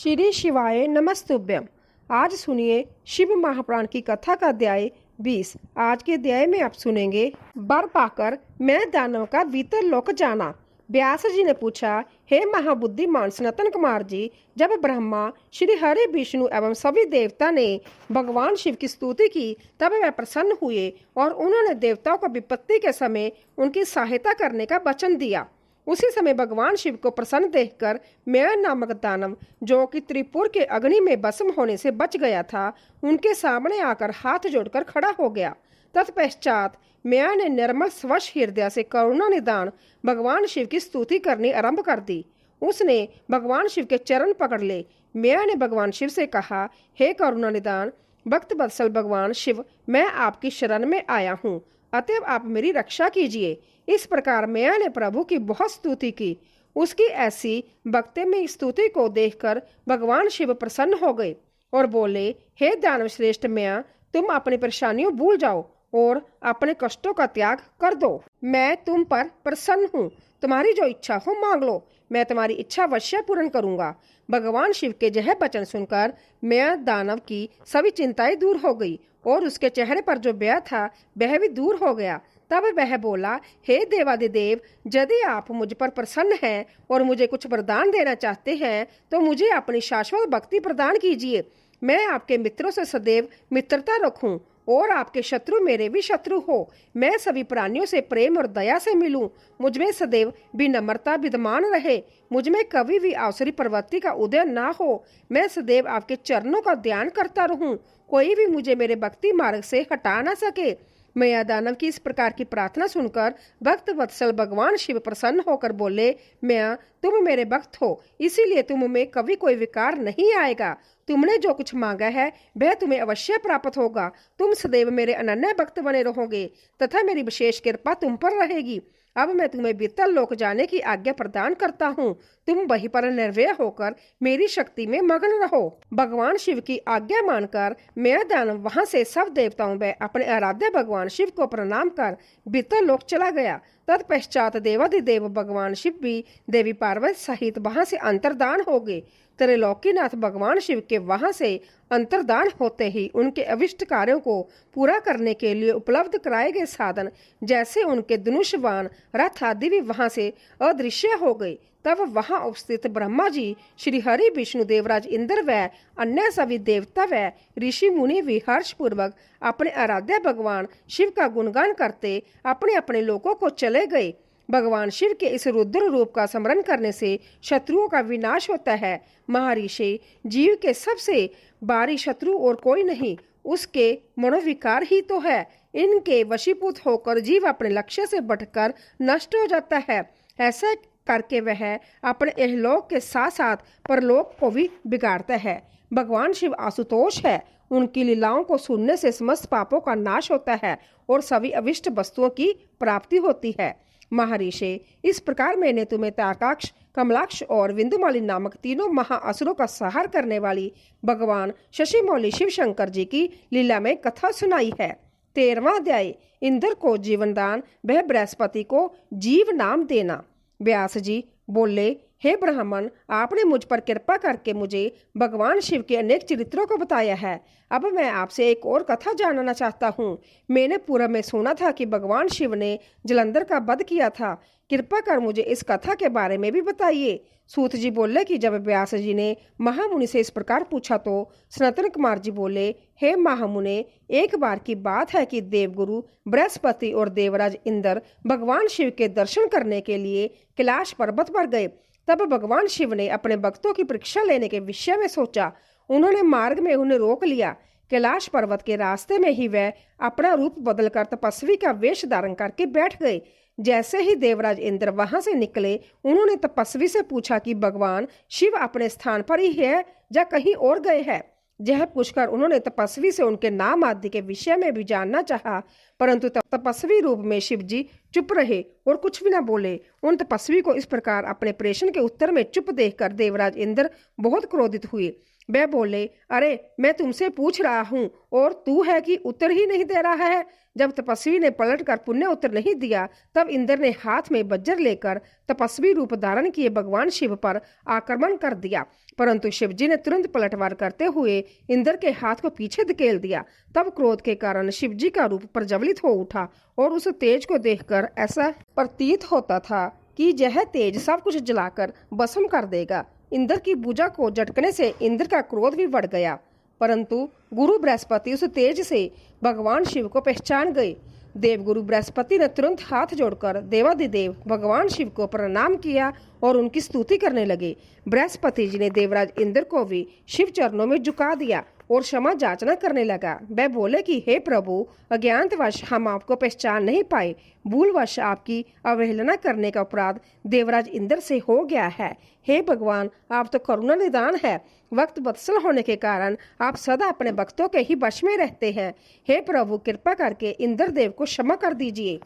श्री शिवाय नमस्तुभ्यम। आज सुनिए शिव महापुराण की कथा का अध्याय 20। आज के अध्याय में आप सुनेंगे, वर पाकर मैं दानव का भीतर लोक जाना। व्यास जी ने पूछा, हे महाबुद्धिमान सनातन कुमार जी, जब ब्रह्मा, श्री हरि, विष्णु एवं सभी देवता ने भगवान शिव की स्तुति की तब वह प्रसन्न हुए और उन्होंने देवताओं को विपत्ति के समय उनकी सहायता करने का वचन दिया। उसी समय भगवान शिव को प्रसन्न देखकर म्या नामक दानव, जो कि त्रिपुर के अग्नि में भस्म होने से बच गया था, उनके सामने आकर हाथ जोड़कर खड़ा हो गया। तत्पश्चात म्या ने निर्मल स्वच्छ हृदय से करुणा निदान भगवान शिव की स्तुति करनी आरंभ कर दी। उसने भगवान शिव के चरण पकड़ ले। म्या ने भगवान शिव से कहा, हे करुणा निदान भक्त वत्सल भगवान शिव, मैं आपकी शरण में आया हूँ, अतएव आप मेरी रक्षा कीजिए। इस प्रकार म्या ने प्रभु की बहुत स्तुति की। उसकी ऐसी भक्ति में स्तुति को देखकर भगवान शिव प्रसन्न हो गए और बोले, हे दानव श्रेष्ठ म्या, तुम अपनी परेशानियों भूल जाओ और अपने कष्टों का त्याग कर दो। मैं तुम पर प्रसन्न हूँ, तुम्हारी जो इच्छा हो मांग लो, मैं तुम्हारी इच्छा अवश्य पूर्ण करूंगा। भगवान शिव के यह वचन सुनकर म्या दानव की सभी चिंताएं दूर हो गई और उसके चेहरे पर जो भय था वह भी दूर हो गया। तब वह बोला, हे देवादिदेव, यदि आप मुझ पर प्रसन्न हैं और मुझे कुछ वरदान देना चाहते हैं तो मुझे अपनी शाश्वत भक्ति प्रदान कीजिए। मैं आपके मित्रों से सदैव मित्रता रखूं और आपके शत्रु मेरे भी शत्रु हो। मैं सभी प्राणियों से प्रेम और दया से मिलूं। मुझ में सदैव विनम्रता विद्यमान रहे। मुझ में कभी भी अवसरी प्रवृत्ति का उदय ना हो। मैं सदैव आपके चरणों का ध्यान करता रहूं। कोई भी मुझे मेरे भक्ति मार्ग से हटा ना सके। म्या दानव की इस प्रकार की प्रार्थना सुनकर भक्त वत्सल भगवान शिव प्रसन्न होकर बोले, म्या, तुम मेरे भक्त हो, इसीलिए तुम में कभी कोई विकार नहीं आएगा। तुमने जो कुछ मांगा है वह तुम्हें अवश्य प्राप्त होगा। तुम सदैव मेरे अनन्य भक्त बने रहोगे तथा मेरी विशेष कृपा तुम पर रहेगी। अब मैं तुम्हें बीतल लोक जाने की आज्ञा प्रदान करता हूँ। तुम वहीं पर निर्भय होकर मेरी शक्ति में मग्न रहो। भगवान शिव की आज्ञा मानकर म्या दानव वहां से सब देवताओं व अपने आराध्य भगवान शिव को प्रणाम कर बीतल लोक चला गया। तत्पश्चात देवाधिदेव भगवान शिव भी देवी पार्वती सहित वहां से अंतर्धान हो गए। त्रिलोकीनाथ भगवान शिव के वहां से अंतर्धान होते ही उनके अभिष्ट कार्यों को पूरा करने के लिए उपलब्ध कराए गए साधन, जैसे उनके धनुष्यबाण, रथ आदि भी वहां से अदृश्य हो गए। तब वहां उपस्थित ब्रह्मा जी, श्री हरि, विष्णु, देवराज इंद्र व अन्य सभी देवता व ऋषि मुनि भी हर्ष पूर्वक अपने आराध्य भगवान शिव का गुणगान करते अपने अपने लोकों को चले गए। भगवान शिव के इस रुद्र रूप का स्मरण करने से शत्रुओं का विनाश होता है। महर्षि, जीव के सबसे बारी शत्रु और कोई नहीं, उसके मनोविकार ही तो है। इनके वशीभूत होकर जीव अपने लक्ष्य से भटकर नष्ट हो जाता है। ऐसा करके वह अपने इहलोक के साथ साथ परलोक को भी बिगाड़ता है। भगवान शिव आशुतोष है। उनकी लीलाओं को सुनने से समस्त पापों का नाश होता है और सभी अभिष्ट वस्तुओं की प्राप्ति होती है। महर्षि, इस प्रकार मैंने तुम्हें तारकाक्ष, कमलाक्ष और विंदुमाली नामक तीनों महाअसुरों का संहार करने वाली भगवान शशिमौली शिव शंकर जी की लीला में कथा सुनाई है। 13वां अध्याय, इंद्र को जीवन दान वह बृहस्पति को जीव नाम देना। व्यास जी बोले, हे ब्राह्मण, आपने मुझ पर कृपा करके मुझे भगवान शिव के अनेक चरित्रों को बताया है। अब मैं आपसे एक और कथा जानना चाहता हूँ। मैंने पूर्व में सुना था कि भगवान शिव ने जलंधर का वध किया था। कृपा कर मुझे इस कथा के बारे में भी बताइए। सूत जी बोले कि जब व्यास जी ने महामुनि से इस प्रकार पूछा तो सनातन कुमार जी बोले, हे महामुने, एक बार की बात है कि देवगुरु बृहस्पति और देवराज इंद्र भगवान शिव के दर्शन करने के लिए कैलाश पर्वत पर गए। तब भगवान शिव ने अपने भक्तों की परीक्षा लेने के विषय में सोचा। उन्होंने मार्ग में उन्हें रोक लिया। कैलाश पर्वत के रास्ते में ही वह अपना रूप बदलकर तपस्वी का वेश धारण करके बैठ गए। जैसे ही देवराज इंद्र वहां से निकले, उन्होंने तपस्वी से पूछा कि भगवान शिव अपने स्थान पर ही है या कहीं और गए हैं। यह पूछकर उन्होंने तपस्वी से उनके नाम आदि के विषय में भी जानना चाहा, परंतु तपस्वी रूप में शिव जी चुप रहे और कुछ भी न बोले। उन तपस्वी को इस प्रकार अपने प्रश्न के उत्तर में चुप देखकर देवराज इंद्र बहुत क्रोधित हुए। वह बोले, अरे मैं तुमसे पूछ रहा हूँ और तू है कि उत्तर ही नहीं दे रहा है। जब तपस्वी ने पलट कर पुण्य उत्तर नहीं दिया, तब इंद्र ने हाथ में वज्र लेकर तपस्वी रूप धारण किए भगवान शिव पर आक्रमण कर दिया। परंतु शिव जी ने तुरंत पलटवार करते हुए इंद्र के हाथ को पीछे धकेल दिया। तब क्रोध के कारण शिव जी का रूप प्रज्वलित हो उठा और उस तेज को देखकर ऐसा प्रतीत होता था कि यह तेज सब कुछ जलाकर भस्म कर देगा। इंद्र की भुजा को झटकने से इंद्र का क्रोध भी बढ़ गया, परंतु गुरु बृहस्पति उस तेज से भगवान शिव को पहचान गए। देवगुरु बृहस्पति ने तुरंत हाथ जोड़कर देवाधिदेव भगवान शिव को प्रणाम किया और उनकी स्तुति करने लगे। बृहस्पति जी ने देवराज इंद्र को भी शिव चरणों में झुका दिया और क्षमा याचना करने लगा। वह बोले कि हे प्रभु, अज्ञातवश हम आपको पहचान नहीं पाए। भूलवश आपकी अवहेलना करने का अपराध देवराज इंद्र से हो गया है। हे भगवान, आप तो करुणा निदान है। वक्त बदसल होने के कारण आप सदा अपने भक्तों के ही वश में रहते हैं। हे प्रभु, कृपा करके इंद्रदेव को क्षमा कर दीजिए।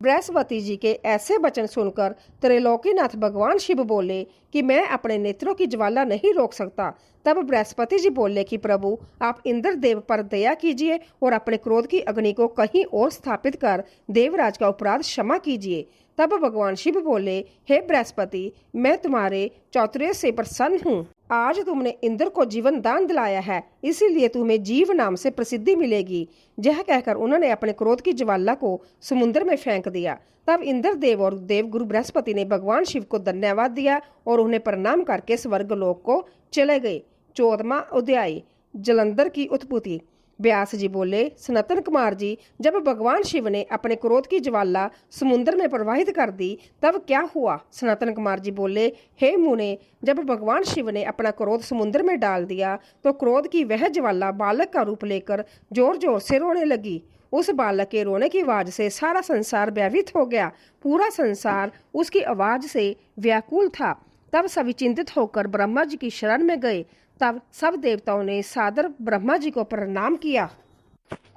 बृहस्पति जी के ऐसे वचन सुनकर त्रैलोकीनाथ भगवान शिव बोले कि मैं अपने नेत्रों की ज्वाला नहीं रोक सकता। तब बृहस्पति जी बोले कि प्रभु, आप इंद्रदेव पर दया कीजिए और अपने क्रोध की अग्नि को कहीं और स्थापित कर देवराज का अपराध क्षमा कीजिए। तब भगवान शिव बोले, हे बृहस्पति, मैं तुम्हारे चातुर्य से प्रसन्न हूँ। आज तुमने इंद्र को जीवन दान दिलाया है, इसीलिए तुम्हें जीव नाम से प्रसिद्धि मिलेगी। यह कहकर उन्होंने अपने क्रोध की ज्वाला को समुद्र में फेंक दिया। तब इंद्रदेव और देवगुरु बृहस्पति ने भगवान शिव को धन्यवाद दिया और उन्हें प्रणाम करके स्वर्गलोक को चले गए। 14वां अध्याय, जलंधर की उत्पत्ति। व्यास जी बोले, सनातन कुमार जी, जब भगवान शिव ने अपने क्रोध की ज्वाला समुद्र में प्रवाहित कर दी, तब क्या हुआ? सनातन कुमार जी बोले, हे मुने, जब भगवान शिव ने अपना क्रोध समुद्र में डाल दिया तो क्रोध की वह ज्वाला बालक का रूप लेकर जोर जोर से रोने लगी। उस बालक के रोने की आवाज से सारा संसार भयभीत हो गया। पूरा संसार उसकी आवाज से व्याकुल था। तब सभी चिंतित होकर ब्रह्मा जी की शरण में गए। तब सब देवताओं ने सादर ब्रह्मा जी को प्रणाम किया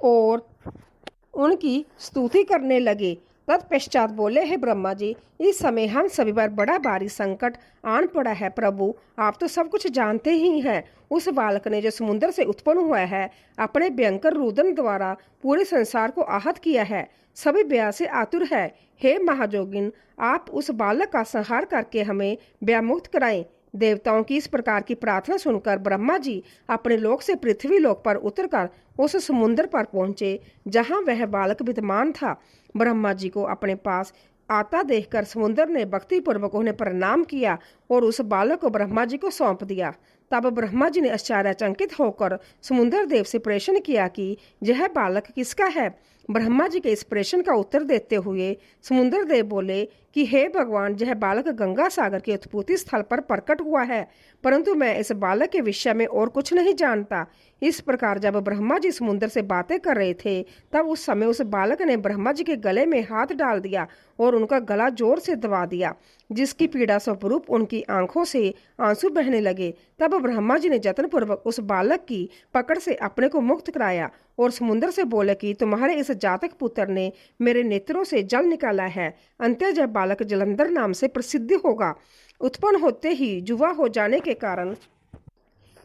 और उनकी स्तुति करने लगे। तत्पश्चात बोले, हे ब्रह्मा जी, इस समय हम सभी पर बड़ा भारी संकट आन पड़ा है। प्रभु, आप तो सब कुछ जानते ही हैं। उस बालक ने जो समुद्र से उत्पन्न हुआ है, अपने भयंकर रुदन द्वारा पूरे संसार को आहत किया है। सभी भय से आतुर है। हे महाजोगिन, आप उस बालक का संहार करके हमें भयमुक्त कराएं। देवताओं की इस प्रकार की प्रार्थना सुनकर ब्रह्मा जी अपने लोक से पृथ्वी लोक पर उतरकर उस समुद्र पर पहुंचे जहां वह बालक विद्यमान था। ब्रह्मा जी को अपने पास आता देखकर समुद्र ने भक्ति पूर्वक उन्हें प्रणाम किया और उस बालक को ब्रह्मा जी को सौंप दिया। तब ब्रह्मा जी ने आश्चर्यचकित होकर समुद्र देव से प्रश्न किया कि यह बालक किसका है। ब्रह्मा जी के इस प्रश्न का उत्तर देते हुए समुद्र देव बोले कि हे भगवान, यह बालक गंगा सागर के उत्पत्ति स्थल पर प्रकट हुआ है, परंतु मैं इस बालक के विषय में और कुछ नहीं जानता। इस प्रकार जब ब्रह्मा जी समुद्र से बातें कर रहे थे, तब उस समय उस बालक ने ब्रह्मा जी के गले में हाथ डाल दिया और उनका गला जोर से दबा दिया, जिसकी पीड़ा स्वरूप उनकी आंखों से आंसू बहने लगे। तब ब्रह्मा जी ने जतनपूर्वक उस बालक की पकड़ से अपने को मुक्त कराया और समुद्र से बोले कि तुम्हारे इस जातक पुत्र ने मेरे नेत्रों से जल निकाला है। अंत्य जब बालक जलंधर नाम से प्रसिद्ध होगा। उत्पन्न होते ही युवा हो जाने के कारण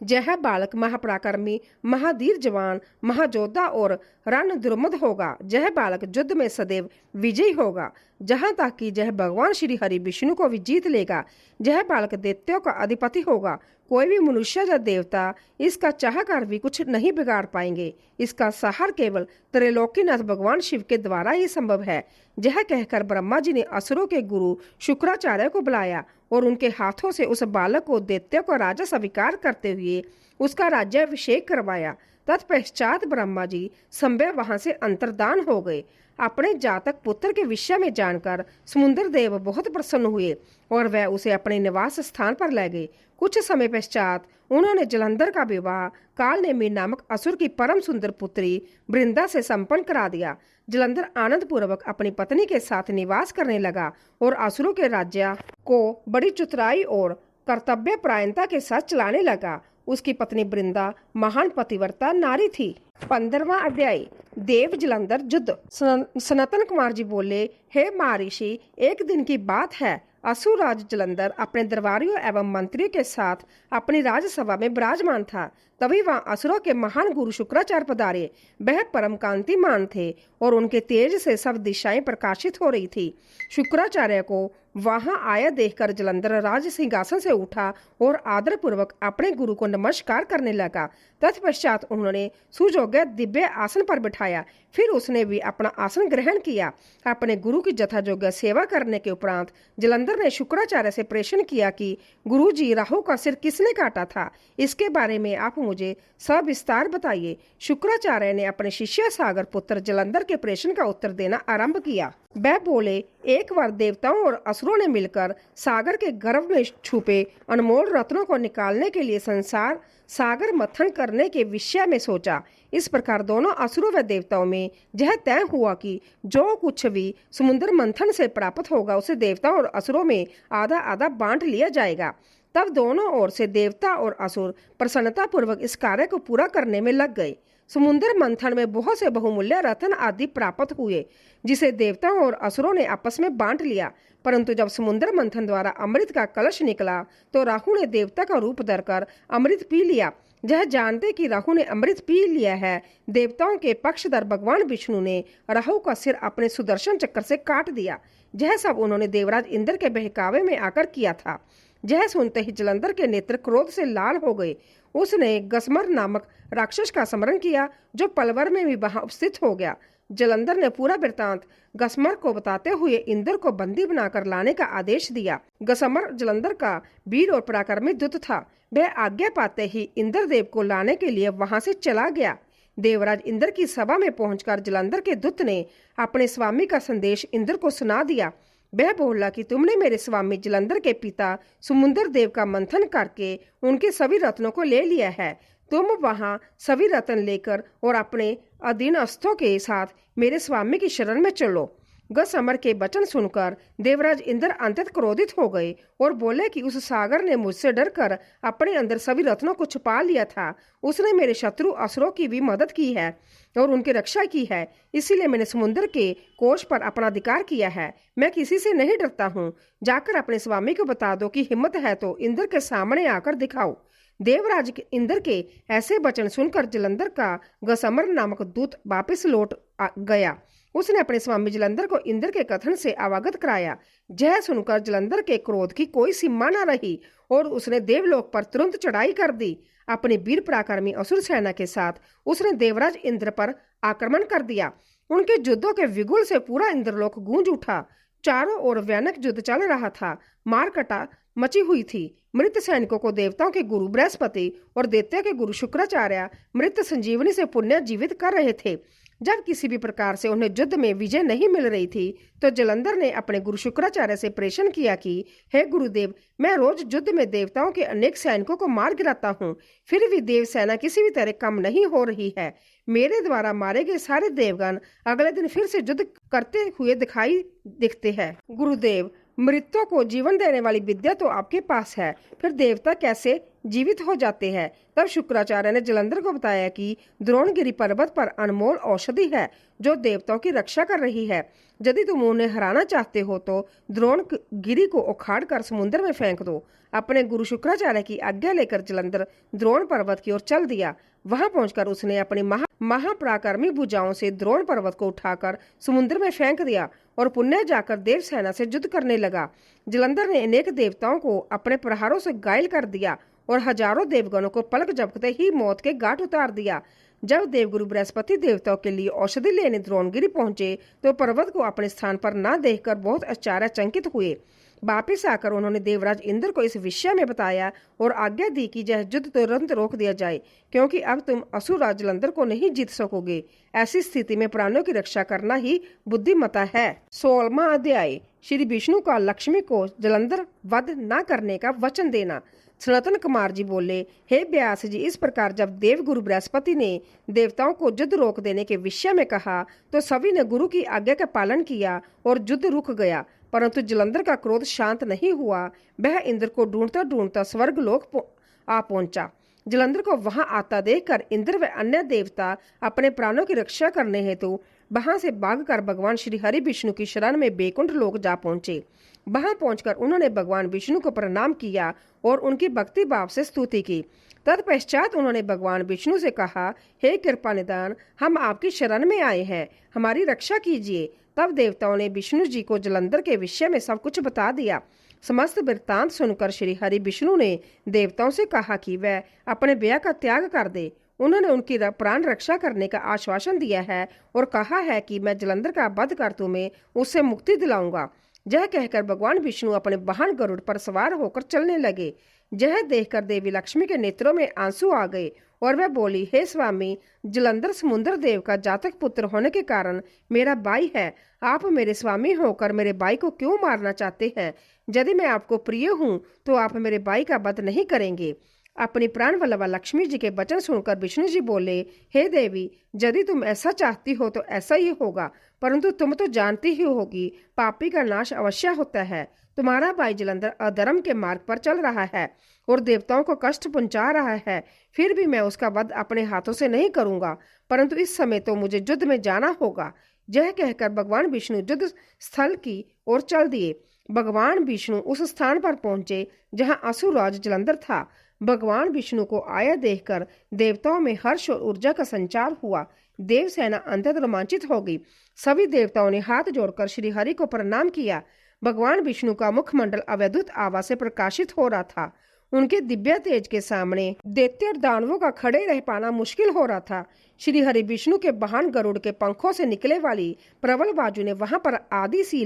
यह बालक महापराक्रमी, महाधीर जवान, महायोद्धा और रणद्रुमद होगा। यह बालक युद्ध में सदैव विजयी होगा, जहां तक कि यह भगवान श्री हरि विष्णु को भी जीत लेगा। यह बालक दैत्यों का अधिपति होगा। कोई भी मनुष्य या देवता इसका चाह कर भी कुछ नहीं बिगाड़ पाएंगे। इसका सहार केवल त्रैलोकीनाथ भगवान शिव के द्वारा ही संभव है। यह कहकर ब्रह्मा जी ने असुरों के गुरु शुक्राचार्य को बुलाया और उनके हाथों से उस बालक को दैत्यों का राजा स्वीकार करते हुए उसका राज्याभिषेक करवाया। तत्पश्चात ब्रह्मा जी संभव वहां से अंतर्धान हो गए। अपने जातक पुत्र के विषय में जानकर समुद्र देव बहुत प्रसन्न हुए और वह उसे अपने निवास स्थान पर ले गए। कुछ समय पश्चात उन्होंने जलंधर का विवाह कालनेमी नामक असुर की परम सुंदर पुत्री वृंदा से संपन्न करा दिया। जलंधर आनंद पूर्वक अपनी पत्नी के साथ निवास करने लगा और असुरों के राज्य को बड़ी चतुराई और कर्तव्य परायणता के साथ चलाने लगा। उसकी पत्नी वृंदा महान पतिव्रता नारी थी। 15वां अध्याय देव जलंधर युद्ध। सनातन कुमार जी बोले, हे महर्षि, एक दिन की बात है, असुर राज जलंधर अपने दरबारियों एवं मंत्रियों के साथ अपनी राजसभा में विराजमान था। तभी वहां असुरों के महान गुरु शुक्राचार्य पधारे। वह परम कांतिमान थे और उनके तेज से सब दिशाएं प्रकाशित हो रही थी। शुक्राचार्य को वहां आया देखकर जलंधर राज सिंहासन से उठा और आदर पूर्वक अपने गुरु को नमस्कार करने लगा। तत्पश्चात उन्होंने सुयोग्य दिव्य आसन पर बिठाया। फिर उसने भी अपना आसन ग्रहण किया। अपने गुरु की यथायोग्य सेवा करने के उपरांत जलंधर ने शुक्राचार्य से प्रश्न किया कि गुरु जी, राहु का सिर किसने काटा था? इसके बारे में आप मुझे सविस्तार बताइए। शुक्राचार्य ने अपने शिष्य सागर पुत्र जलंधर के प्रश्न का उत्तर देना आरंभ किया। वह बोले, एक बार देवताओं और असुरों ने मिलकर सागर के गर्भ में छुपे अनमोल रत्नों को निकालने के लिए संसार सागर मंथन करने के विषय में सोचा। इस प्रकार दोनों असुरों व देवताओं में यह तय हुआ कि जो कुछ भी समुद्र मंथन से प्राप्त होगा उसे देवताओं और असुरों में आधा आधा बांट लिया जाएगा। तब दोनों ओर से देवता और असुर प्रसन्नता पूर्वक इस कार्य को पूरा करने में लग गए। समुद्र मंथन में बहुत से बहुमूल्य रत्न आदि प्राप्त हुए, जिसे देवताओं और असुरों ने आपस में बांट लिया। परंतु जब समुद्र मंथन द्वारा अमृत का कलश निकला तो राहु ने देवता का रूप धरकर अमृत पी लिया। यह जानते कि राहु ने अमृत पी लिया है, देवताओं के पक्षधर भगवान विष्णु ने राहु का सिर अपने सुदर्शन चक्र से काट दिया। यह सब उन्होंने देवराज इंद्र के बहकावे में आकर किया था। यह सुनते ही जलंधर के नेत्र क्रोध से लाल हो गए। उसने गसमर नामक राक्षस का स्मरण किया, जो पलवर में भी वहां उपस्थित हो गया। जलंधर ने पूरा वृत्तांत गसमर को बताते हुए इंद्र को बंदी बनाकर लाने का आदेश दिया। गसमर जलंधर का वीर और पराक्रमी दूत था। वह आज्ञा पाते ही इंद्रदेव को लाने के लिए वहां से चला गया। देवराज इंद्र की सभा में पहुंचकर जलंधर के दूत ने अपने स्वामी का संदेश इंद्र को सुना दिया। वह बोला कि तुमने मेरे स्वामी जलंधर के पिता समुद्र देव का मंथन करके उनके सभी रत्नों को ले लिया है। तुम वहां सभी रत्न लेकर और अपने अधीनस्थों के साथ मेरे स्वामी की शरण में चलो। गसमर के वचन सुनकर देवराज इंद्र अत्यंत क्रोधित हो गए और बोले कि उस सागर ने मुझसे डरकर अपने अंदर सभी रत्नों को छुपा लिया था। उसने मेरे शत्रु असुरों की भी मदद की है और उनकी रक्षा की है, इसीलिए मैंने समुद्र के कोष पर अपना अधिकार किया है। मैं किसी से नहीं डरता हूँ। जाकर अपने स्वामी को बता दो कि हिम्मत है तो इंद्र के सामने आकर दिखाओ। देवराज इंद्र के ऐसे वचन सुनकर जलंधर का गसमर नामक दूत वापस लौट गया। उसने अपने स्वामी जलंधर को इंद्र के कथन से अवगत कराया। यह सुनकर जलंधर के क्रोध की कोई सीमा न रही और उसने देवलोक पर तुरंत चढ़ाई कर दी। अपनी वीर पराक्रमी असुर सेना के साथ उसने देवराज इंद्र पर आक्रमण कर दिया। उनके युद्धों के विगुल से पूरा इंद्रलोक गूंज उठा। चारों ओर भयानक युद्ध चल रहा था। मारकटा मची हुई थी। मृत सैनिकों को देवताओं के गुरु बृहस्पति और दैत्यों के गुरु शुक्राचार्य मृत संजीवनी से पुण्य जीवित कर रहे थे। जब किसी भी प्रकार से उन्हें युद्ध में विजय नहीं मिल रही थी तो जलंधर ने अपने गुरु शुक्राचार्य से प्रश्न किया कि हे गुरुदेव, मैं रोज युद्ध में देवताओं के अनेक सैनिकों को मार गिराता हूँ, फिर भी देव सेना किसी भी तरह कम नहीं हो रही है। मेरे द्वारा मारे गए सारे देवगण अगले दिन फिर से युद्ध करते हुए दिखाई दिखते हैं। गुरुदेव, मृतों को जीवन देने वाली विद्या तो आपके पास है, फिर देवता कैसे जीवित हो जाते हैं? तब शुक्राचार्य ने जलंधर को बताया कि द्रोणगिरी पर्वत पर अनमोल औषधि है जो देवताओं की रक्षा कर रही है। यदि तुम उन्हें हराना चाहते हो तो द्रोणगिरी को उखाड़ कर समुद्र में फेंक दो। अपने गुरु शुक्राचार्य की आज्ञा लेकर जलंधर द्रोण पर्वत की ओर चल दिया। वहां पहुंचकर उसने अपनी महापराक्रमी भुजाओं से द्रोण पर्वत को उठाकर समुद्र में फेंक दिया और पुण्य जाकर देव सेना से युद्ध करने लगा। जलंधर ने अनेक देवताओं को अपने प्रहारों से घायल कर दिया और हजारों देवगणों को पलक झपकते ही मौत के घाट उतार दिया। जब देवगुरु बृहस्पति देवताओं के लिए औषधि लेने द्रोणगिरी पहुंचे तो पर्वत को अपने स्थान पर न देखकर बहुत आश्चर्यचकित हुए। वापिस आकर उन्होंने देवराज इंद्र को इस विषय में बताया और आज्ञा दी कि यह युद्ध तुरंत रोक दिया जाए, क्योंकि अब तुम असुर राज जलंधर को नहीं जीत सकोगे। ऐसी स्थिति में प्राणों की रक्षा करना ही बुद्धिमता है। 16वां अध्याय। श्री विष्णु का लक्ष्मी को जलंधर वध न करने का वचन देना। सनातन कुमार जी बोले, हे व्यास जी, इस प्रकार जब देवगुरु बृहस्पति ने देवताओं को युद्ध रोक देने के विषय में कहा तो सभी ने गुरु की आज्ञा का पालन किया और युद्ध रुक गया। परंतु जलंधर का क्रोध शांत नहीं हुआ। वह इंद्र को ढूंढता ढूंढता स्वर्ग लोक आ पहुंचा। जलंधर को वहां आता देखकर इंद्र व अन्य देवता अपने प्राणों की रक्षा करने हेतु वहां से भागकर भगवान श्री हरि विष्णु की शरण में बैकुंठ लोक जा पहुंचे। वहां पहुंचकर उन्होंने भगवान विष्णु को प्रणाम किया और उनकी भक्ति भाव से स्तुति की। तत्पश्चात उन्होंने भगवान विष्णु से कहा, हे कृपा निदान, हम आपकी शरण में आए हैं, हमारी रक्षा कीजिए। तब देवताओं ने विष्णु जी को जलंधर के विषय में सब कुछ बता दिया। समस्त वृत्तांत सुनकर श्री हरि विष्णु ने देवताओं से कहा कि वह अपने ब्याह का त्याग कर दे। उन्होंने उनकी प्राण रक्षा करने का आश्वासन दिया है और कहा है कि मैं जलंधर का वध कर तुम्हें उससे मुक्ति दिलाऊंगा। यह कहकर भगवान विष्णु अपने वाहन गरुड़ पर सवार होकर चलने लगे। यह देखकर देवी लक्ष्मी के नेत्रों में आंसू आ गए और वह बोली, हे स्वामी, जलंधर समुद्र देव का जातक पुत्र होने के कारण मेरा भाई है। आप मेरे स्वामी होकर मेरे भाई को क्यों मारना चाहते हैं? यदि मैं आपको प्रिय हूँ तो आप मेरे भाई का वध नहीं करेंगे। अपनी प्राण वल्लभा लक्ष्मी जी के वचन सुनकर विष्णु जी बोले, हे देवी, यदि तुम ऐसा चाहती हो तो ऐसा ही होगा, परंतु तुम तो जानती ही होगी पापी का नाश अवश्य होता है। तुम्हारा भाई जलंधर अधर्म के मार्ग पर चल रहा है और देवताओं को कष्ट पहुंचा रहा है, फिर भी मैं उसका वध अपने हाथों से नहीं करूंगा, परंतु इस समय तो मुझे युद्ध में जाना होगा। यह कहकर भगवान विष्णु युद्ध स्थल की ओर चल दिए। भगवान विष्णु उस स्थान पर पहुंचे जहां असुरराज जलंधर था। भगवान विष्णु को आया देखकर देवताओं में हर्ष और ऊर्जा का संचार हुआ। देव सेना अत्यंत रोमांचित हो गई। सभी देवताओं ने हाथ जोड़कर श्री हरि को प्रणाम किया। भगवान विष्णु का मुखमंडल अवैधुत आभा से प्रकाशित हो रहा था। उनके दिव्य तेज के सामने दैत्य और दानवों का खड़े रह पाना मुश्किल हो रहा था। श्री हरि विष्णु के वाहन गरुड़ के पंखों से निकले वाली प्रबल बाजू ने वहां पर आंधी सी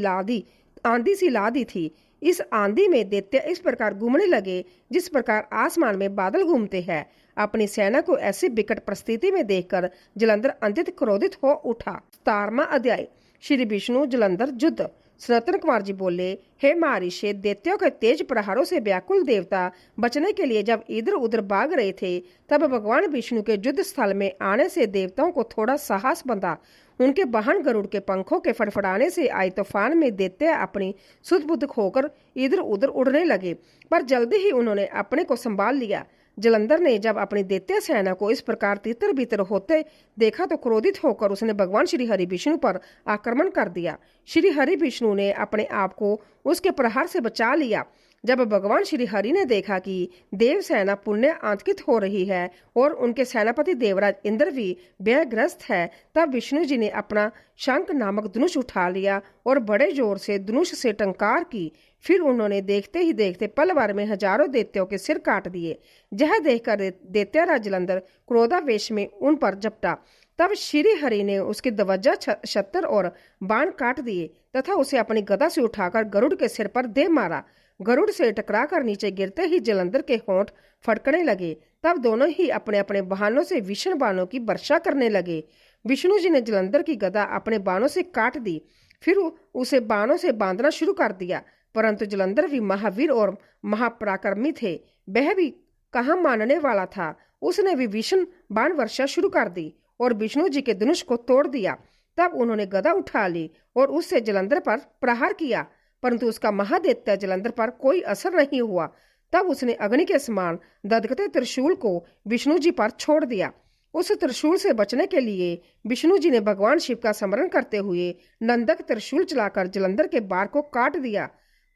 ला दी थी। इस आंधी में दैत्य इस प्रकार घूमने लगे जिस प्रकार आसमान में बादल घूमते हैं। अपनी सेना को ऐसी विकट परिस्थिति में देखकर जलंधर अत्यंत क्रोधित हो उठा। 17वां अध्याय। श्री विष्णु जलंधर युद्ध। सनातन कुमार जी बोले, हे महर्षि, दैत्यों के तेज प्रहारों से व्याकुल देवता बचने के लिए जब इधर उधर भाग रहे थे, तब भगवान विष्णु के युद्ध स्थल में आने से देवताओं को थोड़ा साहस बंधा। उनके वाहन गरुड़ के पंखों के फड़फड़ाने से आए तूफान में दैत्य अपनी सुध बुद्ध खोकर इधर उधर उड़ने लगे, पर जल्दी ही उन्होंने अपने को संभाल लिया। जलंधर ने जब अपनी दैत्य सेना को इस प्रकार तितर बितर होते देखा तो क्रोधित होकर उसने भगवान श्री हरि विष्णु पर आक्रमण कर दिया। श्री हरि विष्णु ने अपने आप को उसके प्रहार से बचा लिया। जब भगवान श्री हरि ने देखा कि देव सेना पुण्य आतंकित हो रही है और उनके सेनापति देवराज इंद्र भी भयग्रस्त है, तब विष्णु जी ने अपना शंख नामक धनुष उठा लिया और बड़े जोर से धनुष से टंकार की। फिर उन्होंने देखते ही देखते पल भर में हजारों दैत्यों के सिर काट दिए। यह देखकर दैत्यराज जलंधर क्रोधावेश में उन पर झपटा। तब श्री हरि ने उसकी ध्वजा, छत्र और बाण काट दिए तथा उसे अपनी गदा से उठाकर गरुड़ के सिर पर दे मारा। गरुड़ से टकराकर नीचे गिरते ही जलंधर के होंठ फड़कने लगे। तब दोनों ही अपने अपने वाहनों से भीषण बाणों की वर्षा करने लगे। विष्णु जी ने जलंधर की गदा अपने बाणों से काट दी, फिर उसे बाणों से बांधना शुरू कर दिया, परंतु जलंधर भी महावीर और महापराक्रमी थे। वह भी कहाँ मानने वाला था। उसने भी भीषण बाण वर्षा शुरू कर दी और विष्णु जी के धनुष को तोड़ दिया। तब उन्होंने गदा उठा ली और उससे जलंधर पर प्रहार किया, परंतु उसका महादैत्य जलंधर पर कोई असर नहीं हुआ। तब उसने अग्नि के समान दधकते त्रिशूल को विष्णु जी पर छोड़ दिया। उस त्रिशूल से बचने के लिए विष्णु जी ने भगवान शिव का स्मरण करते हुए नंदक त्रिशूल चलाकर जलंधर के बार को काट दिया।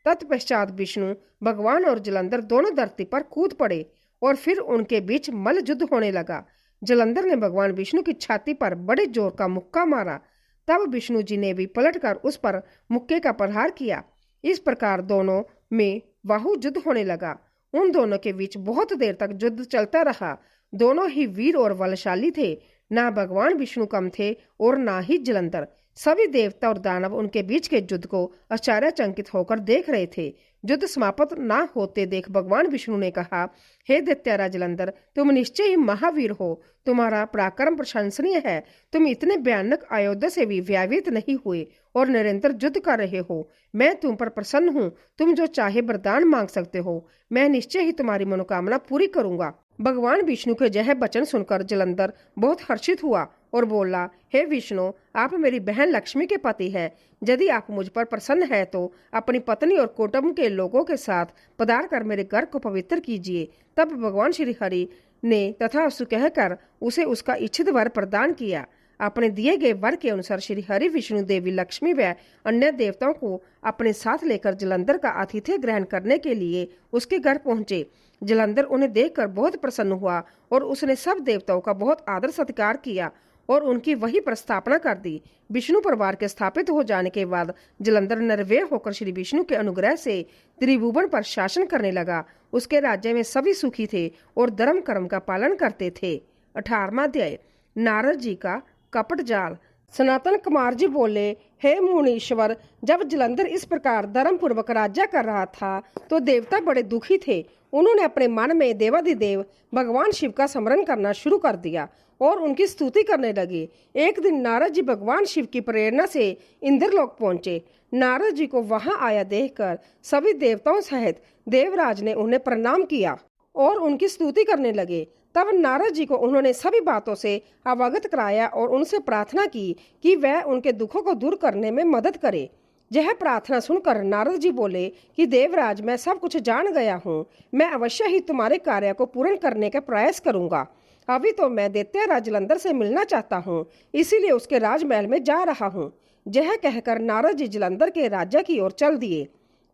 तत्पश्चात विष्णु भगवान और जलंधर दोनों धरती पर कूद पड़े और फिर उनके बीच मल्ल युद्ध होने लगा। जलंधर ने भगवान विष्णु की छाती पर बड़े जोर का मुक्का मारा। तब विष्णु जी ने भी पलटकर उस पर मुक्के का प्रहार किया। इस प्रकार दोनों में बाहु युद्ध होने लगा। उन दोनों के बीच बहुत देर तक युद्ध चलता रहा। दोनों ही वीर और बलशाली थे। ना भगवान विष्णु कम थे और ना ही जलंधर। सभी देवता और दानव उनके बीच के युद्ध को आश्चर्यचकित होकर देख रहे थे। युद्ध समाप्त ना होते देख भगवान विष्णु ने कहा, हे दैत्यराज जलंधर, तुम निश्चय ही महावीर हो। तुम्हारा पराक्रम प्रशंसनीय है। तुम इतने भयानक आयुध से भी भयभीत नहीं हुए और निरंतर युद्ध कर रहे हो। मैं तुम पर प्रसन्न हूँ। तुम जो चाहे वरदान मांग सकते हो। मैं निश्चय ही तुम्हारी मनोकामना पूरी करूंगा। भगवान विष्णु के यह वचन सुनकर जलंधर बहुत हर्षित हुआ और बोला, हे विष्णु, आप मेरी बहन लक्ष्मी के पति हैं। यदि आप मुझ पर प्रसन्न है तो अपनी पत्नी और कुटुंब के लोगों के साथ पधार कर मेरे घर को पवित्र कीजिए। तब भगवान श्री हरि ने तथास्तु कहकर उसे उसका इच्छित वर प्रदान किया। अपने दिए गए वर के अनुसार श्री हरि विष्णु देवी लक्ष्मी व अन्य देवताओं को अपने साथ लेकर जलंधर का आतिथ्य ग्रहण करने के लिए उसके घर पहुंचे। जलंधर उन्हें देखकर बहुत प्रसन्न हुआ और उसने सब देवताओं का बहुत आदर सत्कार किया और उनकी वही प्रस्थापना कर दी। विष्णु परिवार के स्थापित हो जाने के बाद जलंधर निर्भय होकर श्री विष्णु के अनुग्रह से त्रिभुवन पर शासन करने लगा। उसके राज्य में सभी सुखी थे और धर्म कर्म का पालन करते थे। 18वां अध्याय, नारद जी का कपट जाल। सनातन कुमार जी बोले, हे मुनीश्वर, जब जलंधर इस प्रकार धर्म पूर्वक राज्य कर रहा था तो देवता बड़े दुखी थे। उन्होंने अपने मन में देवाधिदेव भगवान शिव का स्मरण करना शुरू कर दिया और उनकी स्तुति करने लगे। एक दिन नारद जी भगवान शिव की प्रेरणा से इंद्रलोक पहुंचे। नारद जी को वहां आया देखकर सभी देवताओं सहित देवराज ने उन्हें प्रणाम किया और उनकी स्तुति करने लगे। तब नारद जी को उन्होंने सभी बातों से अवगत कराया और उनसे प्रार्थना की कि वह उनके दुखों को दूर करने में मदद करे। यह प्रार्थना सुनकर नारद जी बोले कि देवराज, मैं सब कुछ जान गया हूँ। मैं अवश्य ही तुम्हारे कार्य को पूर्ण करने का प्रयास करूंगा। अभी तो मैं दैत्यराज जलंधर से मिलना चाहता हूँ, इसीलिए उसके राजमहल में जा रहा हूँ। यह कहकर नारद जी जलंधर के राज्य की ओर चल दिए।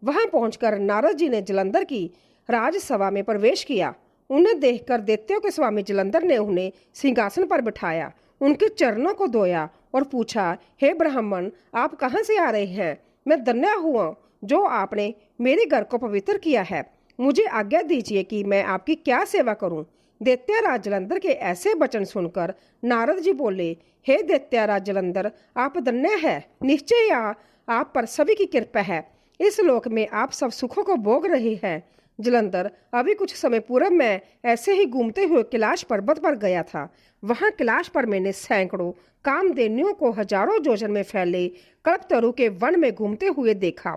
वहां पहुंचकर नारद जी ने जलंधर की राजसभा में प्रवेश किया। उन्हें देखकर दैत्यों के स्वामी जलंधर ने उन्हें सिंहासन पर बिठाया, उनके चरणों को धोया और पूछा, हे ब्राह्मण, आप कहाँ से आ रहे हैं? मैं धन्य हुआ जो आपने मेरे घर को पवित्र किया है। मुझे आज्ञा दीजिए कि मैं आपकी क्या सेवा करूं। दैत्यराज जलंधर के ऐसे वचन सुनकर नारद जी बोले, हे दैत्यराज जलंधर, आप धन्य है। निश्चय आप पर सभी की कृपा है। इस लोक में आप सब सुखों को भोग रहे हैं। जलंधर, अभी कुछ समय पूर्व मैं ऐसे ही घूमते हुए कैलाश पर्वत पर गया था। वहां कैलाश पर मैंने सैकड़ों कामधेनुओं को हजारों योजन में फैले कल्पतरु के वन में घूमते हुए देखा।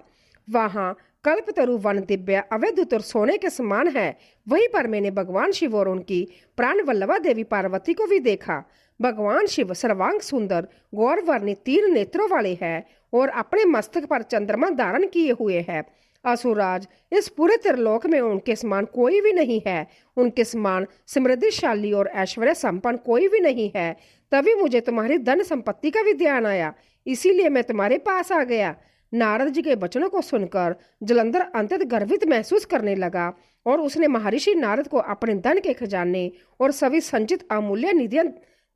वहां कल्पतरु वन दिव्य अवैधुत और सोने के समान है। वहीं पर मैंने भगवान शिव और उनकी प्राण वल्लभा देवी पार्वती को भी देखा। भगवान शिव सर्वांग सुंदर गौरवर्णी 3 नेत्रों वाले हैं और अपने मस्तक पर चंद्रमा धारण किए हुए हैं। असुराज, इस पूरे त्रिलोक में उनके समान कोई भी नहीं है। उनके समान समृद्धिशाली और ऐश्वर्य संपन्न कोई भी नहीं है। तभी मुझे तुम्हारी धन संपत्ति का भी ध्यान आया, इसीलिए मैं तुम्हारे पास आ गया। नारद जी के वचनों को सुनकर जलंधर अत्यंत गर्वित महसूस करने लगा और उसने महर्षि नारद को अपने धन के खजाने और सभी संचित अमूल्य निधियां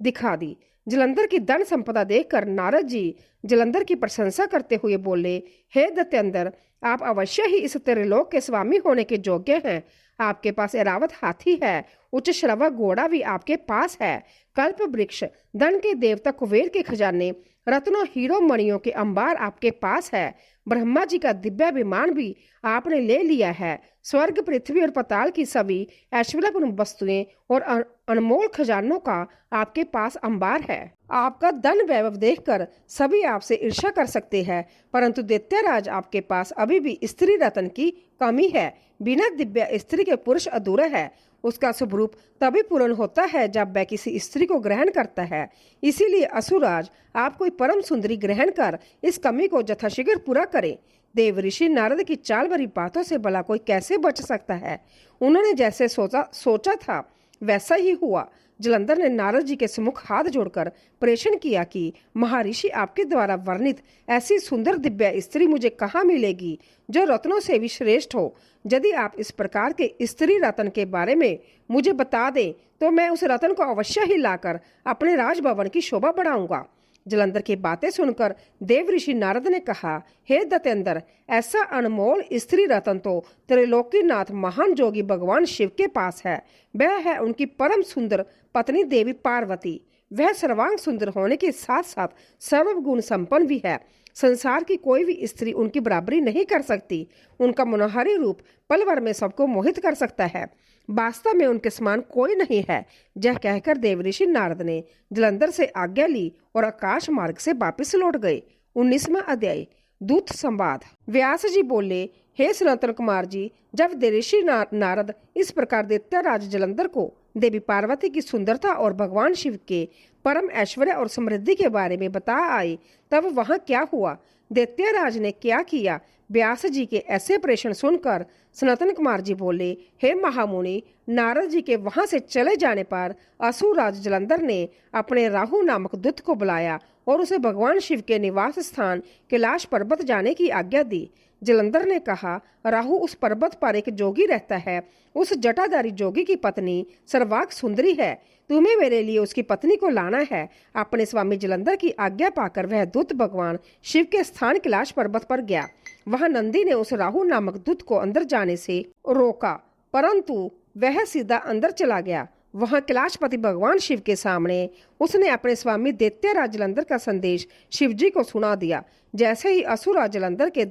दिखा दी। जलंधर की धन संपदा देखकर नारद जी जलंधर की प्रशंसा करते हुए बोले, हे दैत्येंद्र, आप अवश्य ही इस त्रिलोक के स्वामी होने के योग्य हैं। आपके पास ऐरावत हाथी है, उच्च श्रवा घोड़ा भी आपके पास है। कल्प वृक्ष, धन के देवता कुबेर के खजाने, रत्नों हीरो मणियों के अंबार आपके पास है। ब्रह्मा जी का दिव्य विमान भी आपने ले लिया है। स्वर्ग, पृथ्वी और पाताल की सभी ऐश्वर्यपूर्ण वस्तुएं और अनमोल खजानों का आपके अंबार अंबार है। आपका धन वैभव देखकर सभी आपसे ईर्ष्या कर सकते हैं, परंतु दैत्यराज, आपके पास अभी भी स्त्री रत्न की कमी है। बिना दिव्य स्त्री के पुरुष अधूरा है। उसका शुभ रूप तभी पूर्ण होता है जब वह किसी स्त्री को ग्रहण करता है। इसीलिए असुराज, आप कोई परम सुंदरी ग्रहण कर इस कमी को यथाशीघ्र पूरा करें। देव ऋषि नारद की चाल भरी बातों से भला कोई कैसे बच सकता है? उन्होंने जैसे सोचा था वैसा ही हुआ। जलंधर ने नारद जी के सम्मुख हाथ जोड़कर प्रेषण किया कि महर्षि, आपके द्वारा वर्णित ऐसी सुंदर दिव्य स्त्री मुझे कहाँ मिलेगी जो रत्नों से भी श्रेष्ठ हो? यदि आप इस प्रकार के स्त्री रत्न के बारे में मुझे बता दें तो मैं उस रत्न को अवश्य ही लाकर अपने राजभवन की शोभा बढ़ाऊंगा। जलंधर की बातें सुनकर देव ऋषि नारद ने कहा, हे दैत्येंद्र, ऐसा अनमोल स्त्री रत्न तो त्रिलोकीनाथ महान जोगी भगवान शिव के पास है। वह है उनकी परम सुंदर पत्नी देवी पार्वती। वह सर्वांग सुंदर होने के साथ साथ सर्वगुण संपन्न भी है। संसार की कोई भी स्त्री उनकी बराबरी नहीं कर सकती। उनका मनोहारी रूप पल भर में सबको मोहित कर सकता है। वास्तव में उनके समान कोई नहीं है। यह कहकर देवऋषि नारद ने जलंधर से आज्ञा ली और आकाश मार्ग से वापस लौट गए। 19वां अध्याय, दूत संवाद। व्यास जी बोले, हे सनातन कुमार जी, जब देवऋषि नारद इस प्रकार दैत्यराज जलंधर को देवी पार्वती की सुंदरता और भगवान शिव के परम ऐश्वर्य और समृद्धि के बारे में बता आए, तब वहां क्या हुआ, दैत्यराज ने क्या किया, व्यास जी के ऐसे प्रश्न सुनकर सनातन कुमार जी बोले, हे महामुनि, नारद जी के वहां से चले जाने पर असुरराज जलंधर ने अपने राहु नामक दूत को बुलाया और उसे भगवान शिव के निवास स्थान कैलाश पर्वत जाने की आज्ञा दी। जलंधर ने कहा, राहु उस पर्वत पर एक जोगी रहता है। उस जटाधारी जोगी की पत्नी सर्वांग सुंदरी है। तुम्हें मेरे लिए उसकी पत्नी को लाना है। अपने स्वामी जलंधर की आज्ञा पाकर वह दूत भगवान शिव के स्थान कैलाश पर्वत पर गया। वहां नंदी ने उस राहु नामक दूत को अंदर जाने से रोका, परंतु वह सीधा अंदर चला गया। वहां कैलाशपति भगवान शिव के सामने उसने अपने स्वामी दैत्यराज जलंधर का संदेश शिवजी को सुना दिया। जैसे ही असुरराज जलंधर के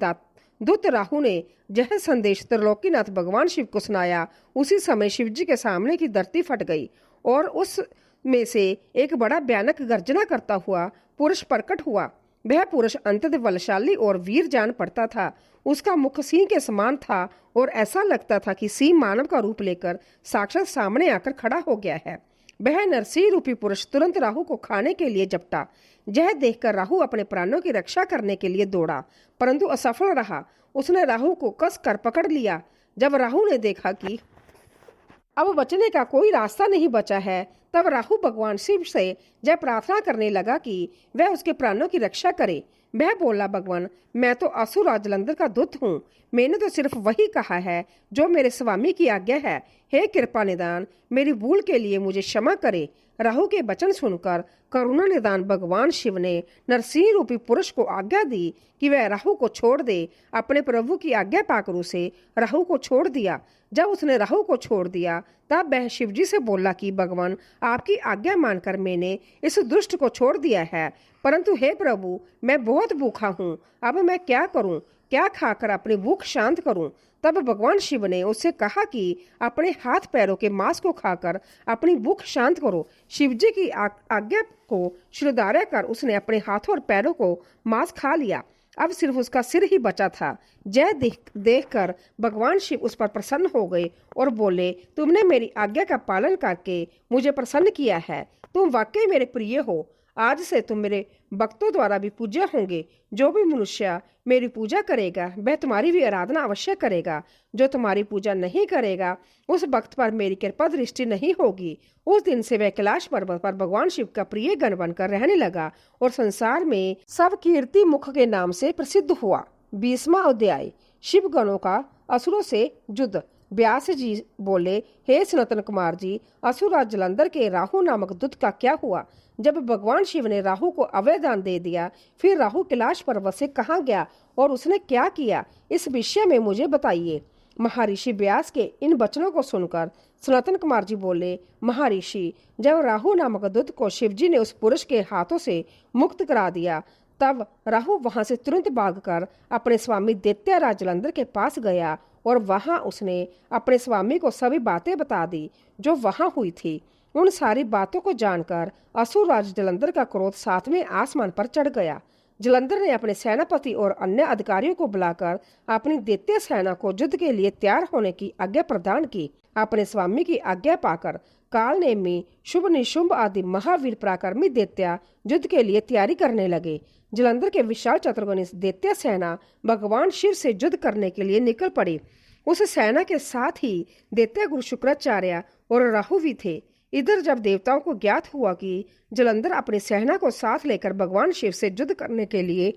दूत राहु ने यह संदेश त्रिलोकीनाथ भगवान शिव को सुनाया, उसी समय शिवजी के सामने की धरती फट गई और उस में से एक बड़ा भयानक गर्जना करता हुआ पुरुष प्रकट हुआ। वह पुरुष अत्यंत बलशाली और वीर जान पड़ता था। उसका मुख सिंह के समान था और ऐसा लगता था कि सिंह मानव का रूप लेकर साक्षात सामने आकर खड़ा हो गया है। वह नरसिंह रूपी पुरुष तुरंत राहु को खाने के लिए झपटा। यह देखकर राहु अपने प्राणों की रक्षा करने के लिए दौड़ा, परंतु असफल रहा। उसने राहु को कस कर पकड़ लिया। जब राहु ने देखा कि अब बचने का कोई रास्ता नहीं बचा है, तब राहु भगवान शिव से यह प्रार्थना करने लगा कि वह उसके प्राणों की रक्षा करे। वह बोला, भगवान, मैं तो असुरराज जलंधर का दूत हूँ। मैंने तो सिर्फ वही कहा है जो मेरे स्वामी की आज्ञा है। हे कृपा निदान, मेरी भूल के लिए मुझे क्षमा करे। राहु के वचन सुनकर करुणा निदान भगवान शिव ने नरसिंह रूपी पुरुष को आज्ञा दी कि वह राहु को छोड़ दे। अपने प्रभु की आज्ञा पाकर उसे राहु को छोड़ दिया। जब उसने राहु को छोड़ दिया, तब वह शिवजी से बोला कि भगवान, आपकी आज्ञा मानकर मैंने इस दुष्ट को छोड़ दिया है, परंतु हे प्रभु, मैं बहुत भूखा हूँ। अब मैं क्या करूँ? क्या खाकर अपनी भूख शांत करूँ? तब भगवान शिव ने उससे कहा कि अपने हाथ पैरों के मांस को खाकर अपनी भूख शांत करो। शिवजी की आज्ञा को शिरोधार्य कर उसने अपने हाथों और पैरों को मांस खा लिया। अब सिर्फ उसका सिर ही बचा था। जय देखकर भगवान शिव उस पर प्रसन्न हो गए और बोले, तुमने मेरी आज्ञा का पालन करके मुझे प्रसन्न किया है। तुम वाकई मेरे प्रिय हो। आज से तुम मेरे भक्तों द्वारा भी पूज्य होंगे। जो भी मनुष्य मेरी पूजा करेगा वह तुम्हारी भी आराधना अवश्य करेगा। जो तुम्हारी पूजा नहीं करेगा उस भक्त पर मेरी कृपा दृष्टि नहीं होगी। उस दिन से वह कैलाश पर्वत पर भगवान शिव का प्रिय गण बनकर रहने लगा और संसार में सब कीर्ति मुख के नाम से प्रसिद्ध हुआ। 20वां अध्याय, शिव गणों का असुरों से युद्ध। व्यास जी बोले, हे सनातन कुमार जी, असुरराज जलंधर के राहु नामक दूत का क्या हुआ? जब भगवान शिव ने राहु को अवयदान दे दिया, फिर राहु कैलाश पर्वत से कहाँ गया और उसने क्या किया, इस विषय में मुझे बताइए। महर्षि व्यास के इन वचनों को सुनकर सनातन कुमार जी बोले, महर्षि, जब राहु नामक दूत को शिवजी ने उस पुरुष के हाथों से मुक्त करा दिया, तब राहु वहां से तुरंत भागकर अपने स्वामी दैत्यराज जलंधर के पास गया और वहां उसने अपने स्वामी को सभी बातें बता दी जो वहां हुई थी। उन सारी बातों को जानकर असुरराज जलंधर का क्रोध 7वें आसमान पर चढ़ गया। जलंधर ने अपने सेनापति और अन्य अधिकारियों को बुलाकर अपनी दैत्य सेना को युद्ध के लिए तैयार होने की आज्ञा प्रदान की। अपने स्वामी की आज्ञा पाकर कालनेमी, शुभ निशुंभ आदि महावीर पराक्रमी दैत्य युद्ध के लिए तैयारी करने लगे। जलंधर के विशाल चतुर्गुणी दैत्य सेना भगवान शिव से युद्ध करने के लिए निकल पड़ी। उस सेना के साथ ही दैत्य गुरु शुक्राचार्य और राहु भी थे। इधर जब देवताओं को ज्ञात हुआ कि जलंधर अपनी सेना को साथ लेकर भगवान शिव से युद्ध करने के लिए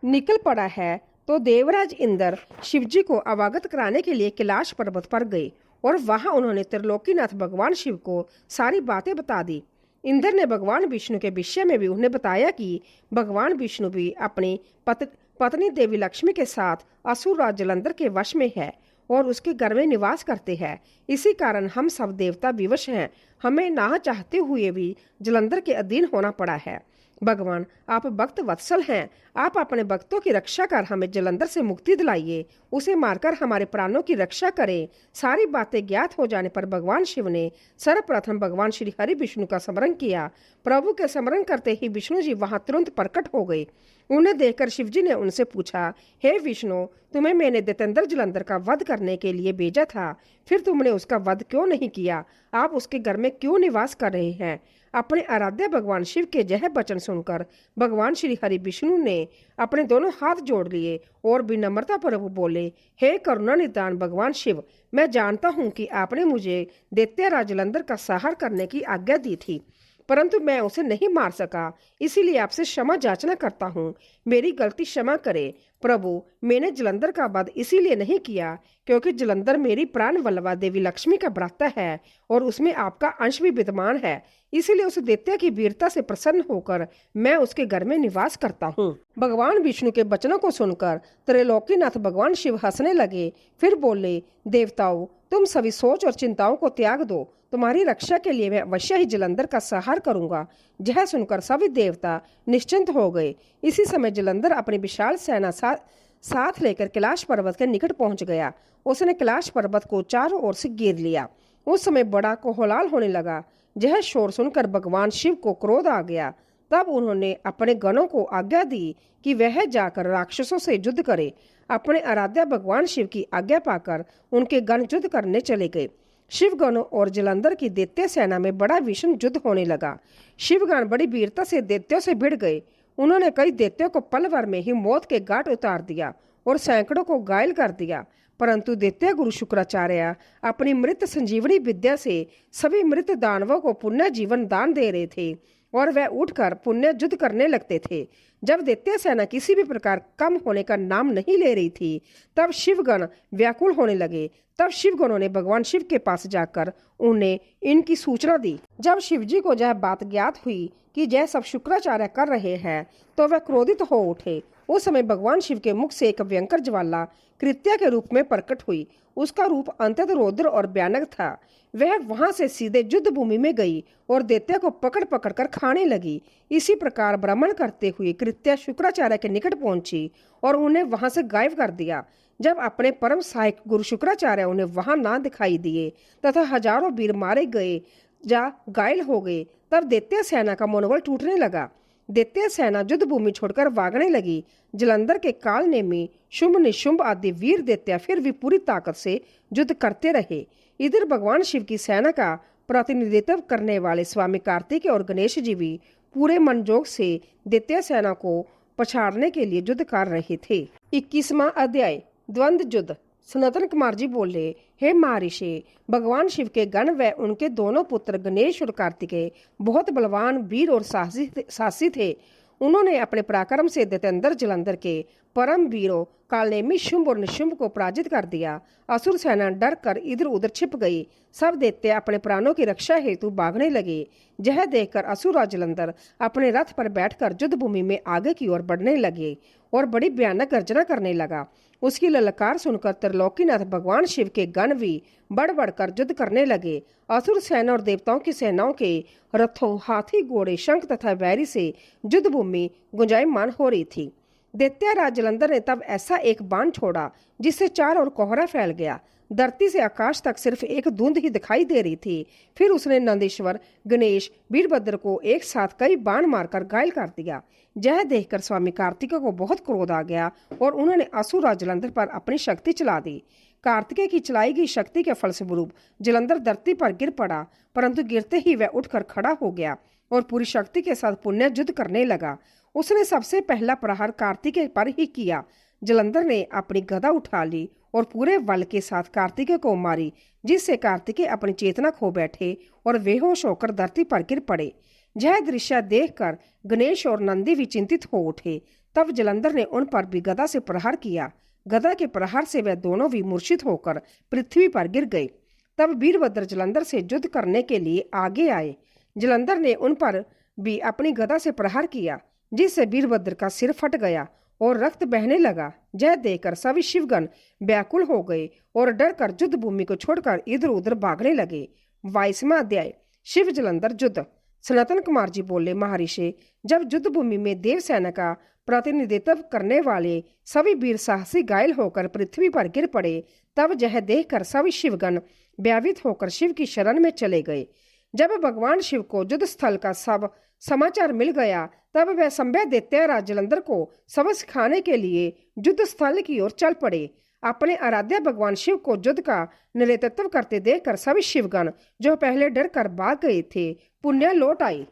निकल पड़ा है, तो देवराज इंद्र शिवजी को अवगत कराने के लिए कैलाश पर्वत पर गए और वहां उन्होंने त्रिलोकीनाथ भगवान शिव को सारी बातें बता दी। इंद्र ने भगवान विष्णु के विषय में भी उन्हें बताया कि भगवान विष्णु भी अपनी पत्नी देवी लक्ष्मी के साथ असुरराज जलंधर के वश में है और उसके घर में निवास करते हैं। इसी कारण हम सब देवता विवश हैं। हमें ना चाहते हुए भी जलंधर के अधीन होना पड़ा है। भगवान, आप भक्त वत्सल हैं। आप अपने भक्तों की रक्षा कर हमें जलंधर से मुक्ति दिलाइए। उसे मारकर हमारे प्राणों की रक्षा करें। सारी बातें ज्ञात हो जाने पर भगवान शिव ने सर्वप्रथम भगवान श्री हरि विष्णु का स्मरण किया। प्रभु के स्मरण करते ही विष्णु जी वहां तुरंत प्रकट हो गए। उन्हें देखकर शिवजी ने उनसे पूछा, हे विष्णु, तुम्हें मैंने दैत्येंद्र जलंधर का वध करने के लिए भेजा था, फिर तुमने उसका वध क्यों नहीं किया? आप उसके घर में क्यों निवास कर रहे हैं? अपने आराध्य भगवान शिव के यह वचन सुनकर भगवान श्री हरि विष्णु ने अपने दोनों हाथ जोड़ लिए और विनम्रता पूर्वक बोले, हे करुणा निदान भगवान शिव, मैं जानता हूँ कि आपने मुझे दैत्यराज जलंधर का संहार करने की आज्ञा दी थी, परंतु मैं उसे नहीं मार सका, इसीलिए आपसे क्षमा याचना करता हूँ। मेरी गलती क्षमा करे प्रभु। मैंने जलंधर का वध इसीलिए नहीं किया क्योंकि जलंधर मेरी प्राण वल्लभा देवी लक्ष्मी का भ्राता है और उसमें आपका अंश भी विद्यमान है, इसीलिए उस दैत्य की वीरता से प्रसन्न होकर मैं उसके घर में निवास करता हूँ। भगवान विष्णु के वचनों को सुनकर त्रैलोकीनाथ भगवान शिव हंसने लगे, फिर बोले, देवताओं, तुम सभी सोच और चिंताओं को त्याग दो, तुम्हारी रक्षा के लिए मैं अवश्य ही जलंधर का संहार करूंगा। यह सुनकर सभी देवता निश्चिंत हो गए। इसी समय जलंधर अपनी विशाल सेना साथ लेकर कैलाश पर्वत के निकट पहुंच गया। उसने कैलाश पर्वत को चारों ओर से घेर लिया। उस समय बड़ा कोलाहल होने लगा। यह शोर सुनकर भगवान शिव को क्रोध आ गया। तब उन्होंने अपने गणों को आज्ञा दी कि वह जाकर राक्षसों से युद्ध करे। अपने आराध्य भगवान शिव की आज्ञा पाकर उनके गण युद्ध करने चले गए। शिवगणों और जलंधर की दैत्य सेना में बड़ा भीषण युद्ध होने लगा। शिवगण बड़ी वीरता से दैत्यों से भिड़ गए। उन्होंने कई दैत्यों को पल भर में ही मौत के घाट उतार दिया और सैकड़ों को घायल कर दिया, परंतु दैत्य गुरु शुक्राचार्य अपनी मृत संजीवनी विद्या से सभी मृत दानवों को पुण्य जीवन दान दे रहे थे और वह उठकर पुण्य युद्ध करने लगते थे। जब दैत्य सेना किसी भी प्रकार कम होने का नाम नहीं ले रही थी, तब शिवगण व्याकुल होने लगे। तब शिवगणों ने भगवान शिव के पास जाकर उन्हें इनकी सूचना दी। जब शिवजी को यह बात ज्ञात हुई कि यह सब शुक्राचार्य कर रहे हैं, तो वह क्रोधित हो उठे। उस समय भगवान शिव के मुख से एक भयंकर ज्वाला कृत्या के रूप में प्रकट हुई। उसका रूप अत्यंत रौद्र और भयानक था। वह वहां से सीधे युद्ध भूमि में गई और दैत्य को पकड़ पकड़ कर खाने लगी। इसी प्रकार भ्रमण करते हुए कृत्या शुक्राचार्य के निकट पहुंची और उन्हें वहां से गायब कर दिया। जब अपने परम सहायक गुरु शुक्राचार्य उन्हें वहां ना दिखाई दिए तथा हजारों वीर मारे गए या घायल हो गए, तब दैत्य सेना का मनोबल टूटने लगा। दैत्य सेना युद्ध भूमि छोड़कर भागने लगी। जलंधर के काल नेमी शुंभ निशुंभ आदि वीर दैत्य फिर भी पूरी ताकत से युद्ध करते रहे। इधर भगवान शिव की सेना का प्रतिनिधित्व करने वाले स्वामी कार्तिक और गणेश जी भी पूरे मनजोग से दैत्य सेना को पछाड़ने के लिए युद्ध कर रहे थे। 21वां अध्याय, द्वंद्व युद्ध। सनातन कुमार जी बोले, हे महर्षि, भगवान शिव के गण व उनके दोनों पुत्र गणेश और कार्तिकेय बहुत बलवान, वीर और साहसी थे। उन्होंने अपने पराक्रम से दैत्येंद्र जलंधर के परम वीरों कालनेमी शुंभ और निशुंभ को पराजित कर दिया। असुर सेना डर कर इधर उधर छिप गई। सब दैत्य अपने प्राणों की रक्षा हेतु भागने लगे। यह देखकर असुर जलंधर अपने रथ पर बैठकर युद्ध भूमि में आगे की ओर बढ़ने लगे और बड़ी भयानक गर्जना करने लगा। उसकी ललकार सुनकर त्रिलोकीनाथ भगवान शिव के गण भी बढ़ बढ़कर युद्ध करने लगे। असुर सेना और देवताओं की सेनाओं के रथों, हाथी, घोड़े, शंख तथा बैरी से युद्ध भूमि गुंजायमान हो रही थी। दैत्यराज जलंधर ने तब ऐसा एक बाण छोड़ा जिससे चारों ओर कोहरा फैल गया। धरती से आकाश तक सिर्फ एक धुंध ही दिखाई दे रही थी। फिर उसने नंदीश्वर, गणेश, वीरभद्र को एक साथ कई बाण मारकर घायल कर दिया। यह देखकर स्वामी कार्तिकेय को बहुत क्रोध आ गया और उन्होंने असुर जलंधर पर अपनी शक्ति चला दी। कार्तिकेय की चलाई गई शक्ति के फलस्वरूप जलंधर धरती पर गिर पड़ा, परंतु गिरते ही वह उठकर खड़ा हो गया और पूरी शक्ति के साथ पुण्य युद्ध करने लगा। उसने सबसे पहला प्रहार कार्तिकेय पर ही किया। जलंधर ने अपनी गदा उठा ली और पूरे बल के साथ कार्तिकेय को मारी, जिससे कार्तिकेय अपनी चेतना खो बैठे और बेहोश होकर धरती पर गिर पड़े। यह दृश्य देखकर गणेश और नंदी भी चिंतित हो उठे। तब जलंधर ने उन पर भी गदा से प्रहार किया। गदा के प्रहार से वह दोनों भी मूर्छित होकर पृथ्वी पर गिर गए। तब वीरभद्र जलंधर से युद्ध करने के लिए आगे आए। जलंधर ने उन पर भी अपनी गदा से प्रहार किया, जिससे वीरभद्र का सिर फट गया और रक्त बहने लगा। यह देखकर सभी शिवगण व्याकुल हो गए और डर कर युद्ध भूमि को छोड़कर इधर उधर भागने लगे। 22वां अध्याय, शिव जलंधर युद्ध। सनातन कुमार जी बोले, महर्षि, जब युद्ध भूमि में देव सेना का प्रतिनिधित्व करने वाले सभी वीर साहसी घायल होकर पृथ्वी पर गिर पड़े, तब यह देखकर सभी शिवगण भयभीत होकर शिव की शरण में चले गए। जब भगवान शिव को युद्ध स्थल का सब समाचार मिल गया, तब वह संभय दैत्यराज जलंधर को सबक सिखाने के लिए युद्ध स्थल की ओर चल पड़े। अपने आराध्य भगवान शिव को युद्ध का नेतृत्व करते देखकर सभी शिवगण जो पहले डर कर भाग गए थे पुण्य लौट आए।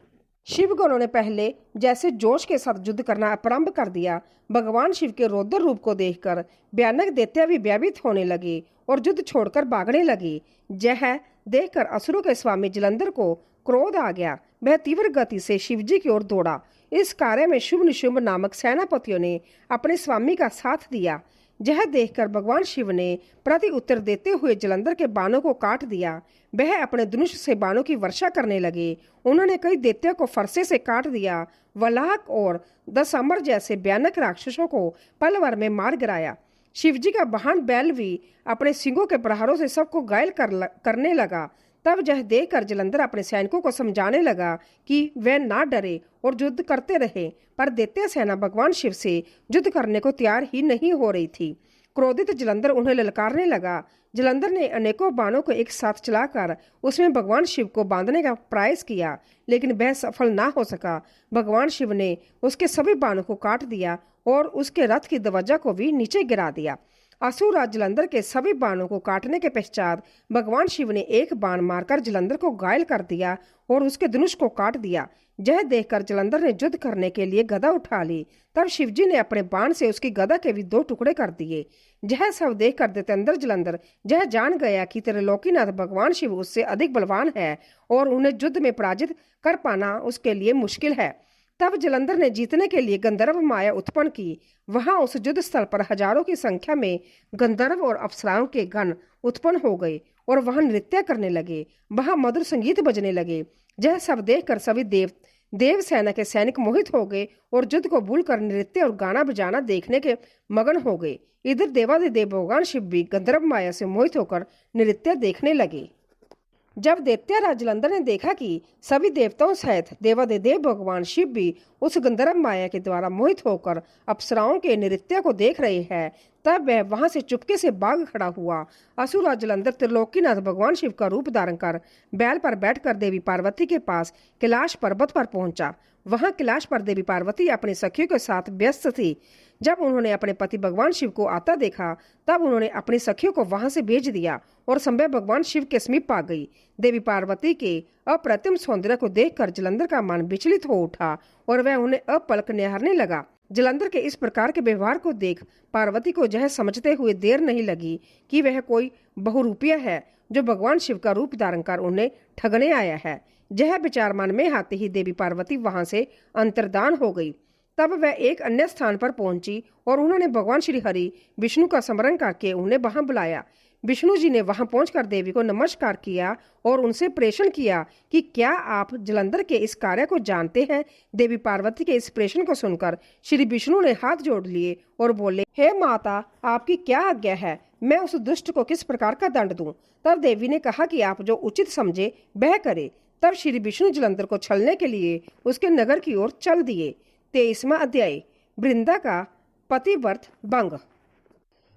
शिवगणों ने पहले जैसे जोश के साथ युद्ध करना प्रारंभ कर दिया। भगवान शिव के रौद्र रूप को देखकर भयानक दैत्य भी भयभीत होने लगे और युद्ध छोड़कर भागने लगे। यह देखकर असुरों के स्वामी जलंधर को क्रोध आ गया। वह तीव्र गति से शिवजी की ओर दौड़ा। इस कार्य में शुभ निशुंभ नामक सेनापतियों ने अपने स्वामी का साथ दिया। यह देखकर भगवान शिव ने प्रति उत्तर देते हुए जलंधर के बाणों को काट दिया। वह अपने धनुष से बाणों की वर्षा करने लगे। उन्होंने कई दैत्यों को फरसे से काट दिया। वलाहक और दशामर जैसे भयानक राक्षसों को पल भर में मार गिराया। शिवजी का वाहन बैल भी अपने सिंगों के प्रहारों से सबको घायल करने लगा। तब यह देखकर जलंधर अपने सैनिकों को समझाने लगा कि वे ना डरे और युद्ध करते रहे, पर दैत्य सेना भगवान शिव से युद्ध करने को तैयार ही नहीं हो रही थी। क्रोधित जलंधर उन्हें ललकारने लगा। जलंधर ने अनेकों बाणों को एक साथ चलाकर उसमें भगवान शिव को बांधने का प्रयास किया, लेकिन वह सफल ना हो सका। भगवान शिव ने उसके सभी बाणों को काट दिया और उसके रथ की ध्वजा को भी नीचे गिरा दिया। असुरराज जलंधर के सभी बाणों को काटने के पश्चात भगवान शिव ने एक बाण मारकर जलंधर को घायल कर दिया और उसके धनुष को काट दिया। यह देखकर जलंधर ने युद्ध करने के लिए गदा उठा ली। तब शिवजी ने अपने बाण से उसकी गदा के भी 2 टुकड़े कर दिए। यह सब देखकर दैत्येंद्र जलंधर यह जान गया कि त्रिलोकीनाथ भगवान शिव उससे अधिक बलवान है और उन्हें युद्ध में पराजित कर पाना उसके लिए मुश्किल है। तब जलंधर ने जीतने के लिए गंधर्व माया उत्पन्न की। वहां उस युद्ध स्थल पर हजारों की संख्या में गंधर्व और अप्सराओं के गण उत्पन्न हो गए और वहां नृत्य करने लगे। वहां मधुर संगीत बजने लगे। यह सब देखकर सभी देव सेना के सैनिक मोहित हो गए और युद्ध को भूलकर नृत्य और गाना बजाना देखने के मगन हो गए। इधर देवादिदेव भगवान शिव भी गंधर्व माया से मोहित होकर नृत्य देखने लगे। जब दैत्यराज जलंधर ने देखा कि सभी देवताओं सहित देवादिदेव भगवान शिव भी उस गंधर्व माया के द्वारा मोहित होकर अप्सराओं के नृत्य को देख रहे हैं, तब वह वहां से चुपके से भाग खड़ा हुआ। असुरराज जलंधर त्रिलोकीनाथ भगवान शिव का रूप धारण कर बैल पर बैठकर देवी पार्वती के पास कैलाश पर्वत पर पहुंचा। वहां कैलाश पर देवी पार्वती अपनी सखियों के साथ व्यस्त थी। जब उन्होंने अपने पति भगवान शिव को आता देखा, तब उन्होंने अपनी सखियों को वहां से भेज दिया और संभय भगवान शिव के समीप आ गई। देवी पार्वती के अप्रतिम सौंदर्य को देखकर जलंधर का मन विचलित हो उठा और वह उन्हें अपलक निहारने लगा। जलंधर के इस प्रकार के व्यवहार को देख पार्वती को यह समझते हुए देर नहीं लगी कि वह कोई बहुरूपिया है जो भगवान शिव का रूप धारण कर उन्हें ठगने आया है। यह विचार मन में आते ही देवी पार्वती वहां से अंतर्धान हो गई। तब वह एक अन्य स्थान पर पहुंची और उन्होंने भगवान श्री हरि विष्णु का स्मरण करके उन्हें वहां बुलाया। विष्णु जी ने वहां पहुंचकर देवी को नमस्कार किया और उनसे प्रेषण किया कि क्या आप जलंधर के इस कार्य को जानते हैं। देवी पार्वती के इस प्रेषण को सुनकर श्री विष्णु ने हाथ जोड़ लिए और बोले, हे माता, आपकी क्या आज्ञा है? मैं उस दुष्ट को किस प्रकार का दंड दूं? तब देवी ने कहा कि आप जो उचित समझे वह करे। तब श्री विष्णु जलंधर को छलने के लिए उसके नगर की ओर चल दिए। 23वां अध्याय, वृंदा का पतिव्रत भंग।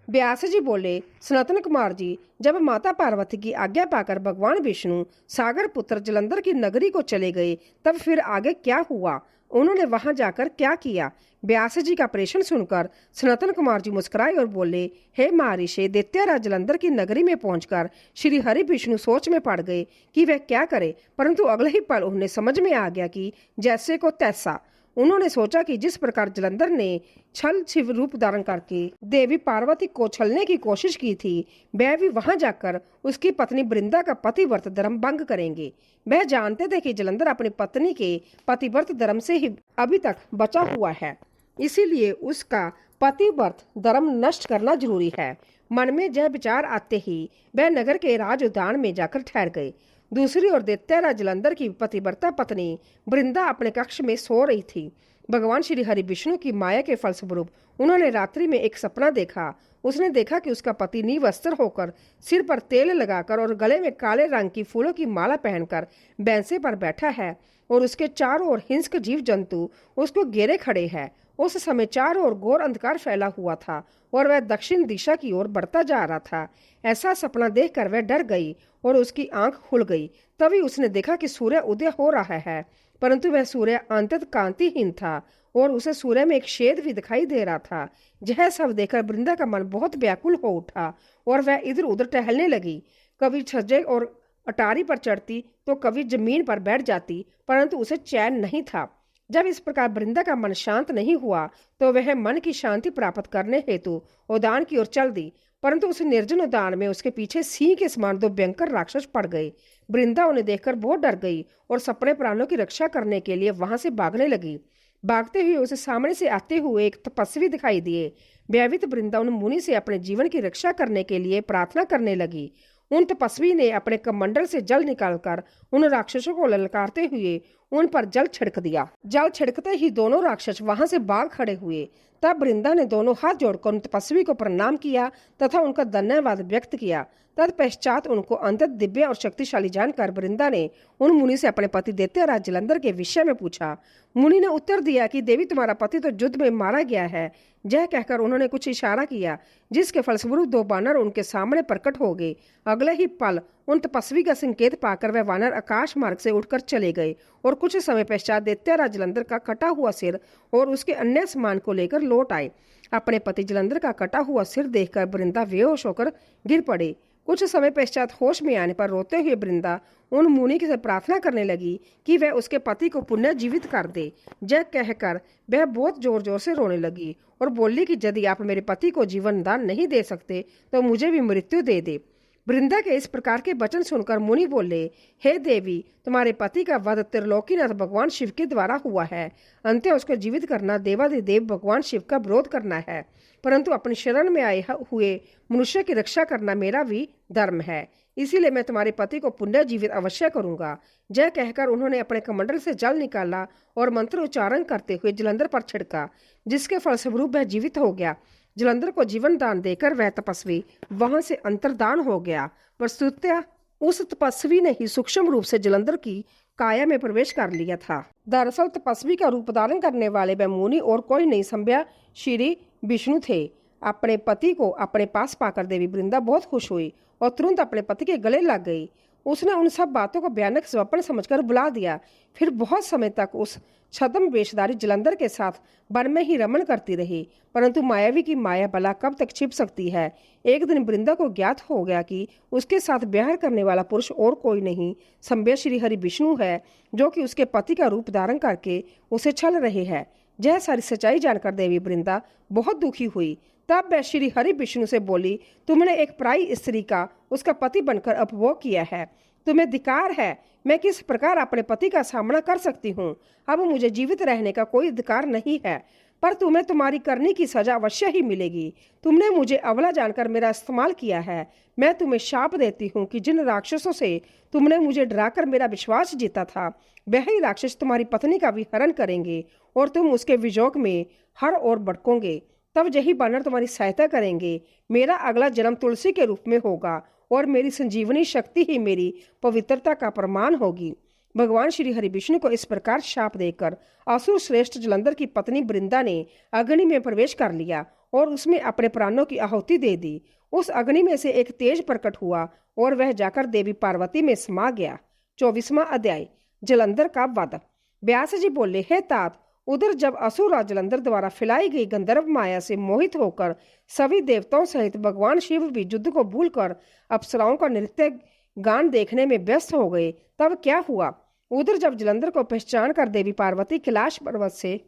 व्यास जी बोले, सनातन कुमार जी, जब माता पार्वती की आज्ञा पाकर भगवान विष्णु सागर पुत्र जलंधर की नगरी को चले गए, तब फिर आगे क्या हुआ? उन्होंने वहां जाकर क्या किया? व्यास जी का प्रेषण सुनकर सनातन कुमार जी मुस्कुराए और बोले, हे महर्षि, दैत्यराज जलंधर की नगरी में पहुंचकर श्री हरि विष्णु सोच में पड़ गए कि वह क्या करे, परंतु अगले ही पल उन्हें समझ में आ गया कि जैसे को तैसा। उन्होंने सोचा कि जिस प्रकार जलंधर ने छल शिव रूप धारण करके देवी पार्वती को छलने की कोशिश की थी, वह भी वहां जाकर उसकी पत्नी वृंदा का पतिव्रत धर्म भंग करेंगे। वह जानते थे कि जलंधर अपनी पत्नी के पतिव्रत धर्म से ही अभी तक बचा हुआ है, इसीलिए उसका पतिव्रत धर्म नष्ट करना जरूरी है। मन में यह विचार आते ही वह नगर के राज उद्यान में जाकर ठहर गए। दूसरी ओर दैत्यराज जलंधर की पतिव्रता पत्नी वृंदा अपने कक्ष में सो रही थी। भगवान श्री हरि विष्णु की माया के फलस्वरूप उन्होंने रात्रि में एक सपना देखा। उसने देखा कि उसका पति निवस्त्र होकर, सिर पर तेल लगाकर और गले में काले रंग की फूलों की माला पहनकर बैंसे पर बैठा है और उसके चारों ओर हिंस्र जीव जंतु उसको घेरे खड़े हैं उस समय चारों ओर घोर अंधकार फैला हुआ था और वह दक्षिण दिशा की ओर बढ़ता जा रहा था। ऐसा सपना देखकर वह डर गई और उसकी आंख खुल गई। तभी उसने देखा कि सूर्य उदय हो रहा है, परंतु वह सूर्य अत्यंत कांतिहीन था और उसे सूर्य में एक छेद भी दिखाई दे रहा था। यह सब देखकर वृंदा का मन बहुत व्याकुल हो उठा और वह इधर उधर टहलने लगी। कभी छज्जे और अटारी पर चढ़ती तो कभी जमीन पर बैठ जाती, परंतु उसे चैन नहीं था। जब इस प्रकार वृंदा का मन शांत नहीं हुआ तो वह मन की शांति प्राप्त करने हेतु उद्यान की ओर चल दी, परंतु उस निर्जन उद्यान में उसके पीछे सिंह के समान दो भयंकर राक्षस पड़ गए। वृंदा उन्हें देखकर बहुत डर गई और अपने प्राणों की रक्षा करने के लिए वहां से भागने लगी। भागते हुए उसे सामने से आते हुए एक तपस्वी दिखाई दिए। भयभीत वृंदा उन मुनि से अपने जीवन की रक्षा करने के लिए प्रार्थना करने लगी। उन तपस्वी ने अपने कमंडल से जल निकालकर उन राक्षसों को ललकारते हुए उन पर जल छिड़क दिया। जल छिड़कते ही दोनों राक्षस वहां से भाग खड़े हुए। तब वृंदा ने दोनों हाथ जोड़कर उन तपस्वी को प्रणाम किया तथा उनका धन्यवाद व्यक्त किया। तत्पश्चात उनको अत्यंत दिव्य और शक्तिशाली जानकर वृंदा ने उन मुनि से अपने पति दैत्यराज जलंधर के विषय में पूछा। मुनि ने उत्तर दिया कि देवी, तुम्हारा पति तो युद्ध में मारा गया है। यह कहकर उन्होंने कुछ इशारा किया, जिसके फलस्वरूप दो वानर उनके सामने प्रकट हो गए। अगले ही पल उन तपस्वी का संकेत पाकर वह वानर आकाश मार्ग से उठकर चले गए और कुछ समय पश्चात दैत्यराज जलंधर का कटा हुआ सिर और उसके अन्य सामान को लेकर लौट आए। अपने पति जलंधर का कटा हुआ सिर देखकर वृंदा बेहोश होकर गिर पड़े। कुछ समय पश्चात होश में आने पर रोते हुए वृंदा उन मुनि से प्रार्थना करने लगी कि वह उसके पति को पुनः जीवित कर दे। यह कहकर वह बहुत जोर जोर से रोने लगी और बोली कि यदि आप मेरे पति को जीवन दान नहीं दे सकते तो मुझे भी मृत्यु दे दे। वृंदा के इस प्रकार के वचन सुनकर मुनि बोले, हे देवी, तुम्हारे पति का वध त्रिलोकीनाथ भगवान शिव के द्वारा हुआ है। अंत उसको जीवित करना देवादिदेव भगवान शिव का विरोध करना है, परंतु अपनी शरण में आए हुए मनुष्य की रक्षा करना मेरा भी धर्म है। इसीलिए मैं तुम्हारे पति को पुनः जीवित अवश्य करूंगा। यह कहकर उन्होंने अपने कमंडल से जल निकाला और मंत्र उच्चारण करते हुए जलंधर पर छिड़का, जिसके फलस्वरूप वह जीवित हो गया। जलंधर को जीवन दान देकर वह तपस्वी वहां से अंतर्धान हो गया। वस्तुतः उस तपस्वी ने ही सूक्ष्म रूप से जलंधर की काया में प्रवेश कर लिया था। दरअसल तपस्वी का रूप धारण करने वाले वह मुनि और कोई नहीं संभ्या श्री विष्णु थे। अपने पति को अपने पास पाकर देवी वृंदा बहुत खुश हुई और तुरंत अपने पति के गले लग गई। उसने उन सब बातों को भयानक स्वप्न समझकर बुला दिया। फिर बहुत समय तक उस छद्म वेशधारी जलंधर के साथ वन में ही रमन करती रही, परंतु मायावी की माया भला कब तक छिप सकती है। एक दिन वृंदा को ज्ञात हो गया कि उसके साथ ब्याह करने वाला पुरुष और कोई नहीं संभ्य श्री हरि विष्णु है, जो कि उसके पति का रूप धारण करके उसे छल रहे हैं। यह सारी सच्चाई जानकर देवी वृंदा बहुत दुखी हुई। तब वह श्री हरि विष्णु से बोली, तुमने एक पराई स्त्री का उसका पति बनकर उपभोग किया है, तुम्हें धिक्कार है। मैं किस प्रकार अपने पति का सामना कर सकती हूँ। अब मुझे जीवित रहने का कोई अधिकार नहीं है, पर तुम्हें तुम्हारी करनी की सजा अवश्य ही मिलेगी। तुमने मुझे अबला जानकर मेरा इस्तेमाल किया है। मैं तुम्हें शाप देती हूँ कि जिन राक्षसों से तुमने मुझे डराकर मेरा विश्वास जीता था, वही राक्षस तुम्हारी पत्नी का भी हरण करेंगे और तुम उसके वियोग में हर ओर भटकोगे। तब यही वानर तुम्हारी सहायता करेंगे। मेरा अगला जन्म तुलसी के रूप में होगा और मेरी संजीवनी शक्ति ही मेरी पवित्रता का प्रमाण होगी। भगवान श्री हरि विष्णु को इस प्रकार शाप देकर असुर श्रेष्ठ जलंधर की पत्नी वृंदा ने अग्नि में प्रवेश कर लिया और उसमें अपने प्राणों की आहुति दे दी। उस अग्नि में से एक तेज प्रकट हुआ और वह जाकर देवी पार्वती में समा गया। 24वां अध्याय, जलंधर का वध। व्यास जी बोले, हे तात, उधर जब असुर जलंधर द्वारा फैलाई गई गंधर्व माया से मोहित होकर सभी देवताओं सहित भगवान शिव भी युद्ध को भूलकर अप्सराओं का नृत्य गान देखने में व्यस्त हो गए, तब क्या हुआ। उधर जब जलंधर को पहचान कर देवी पार्वती कैलाश पर्वत से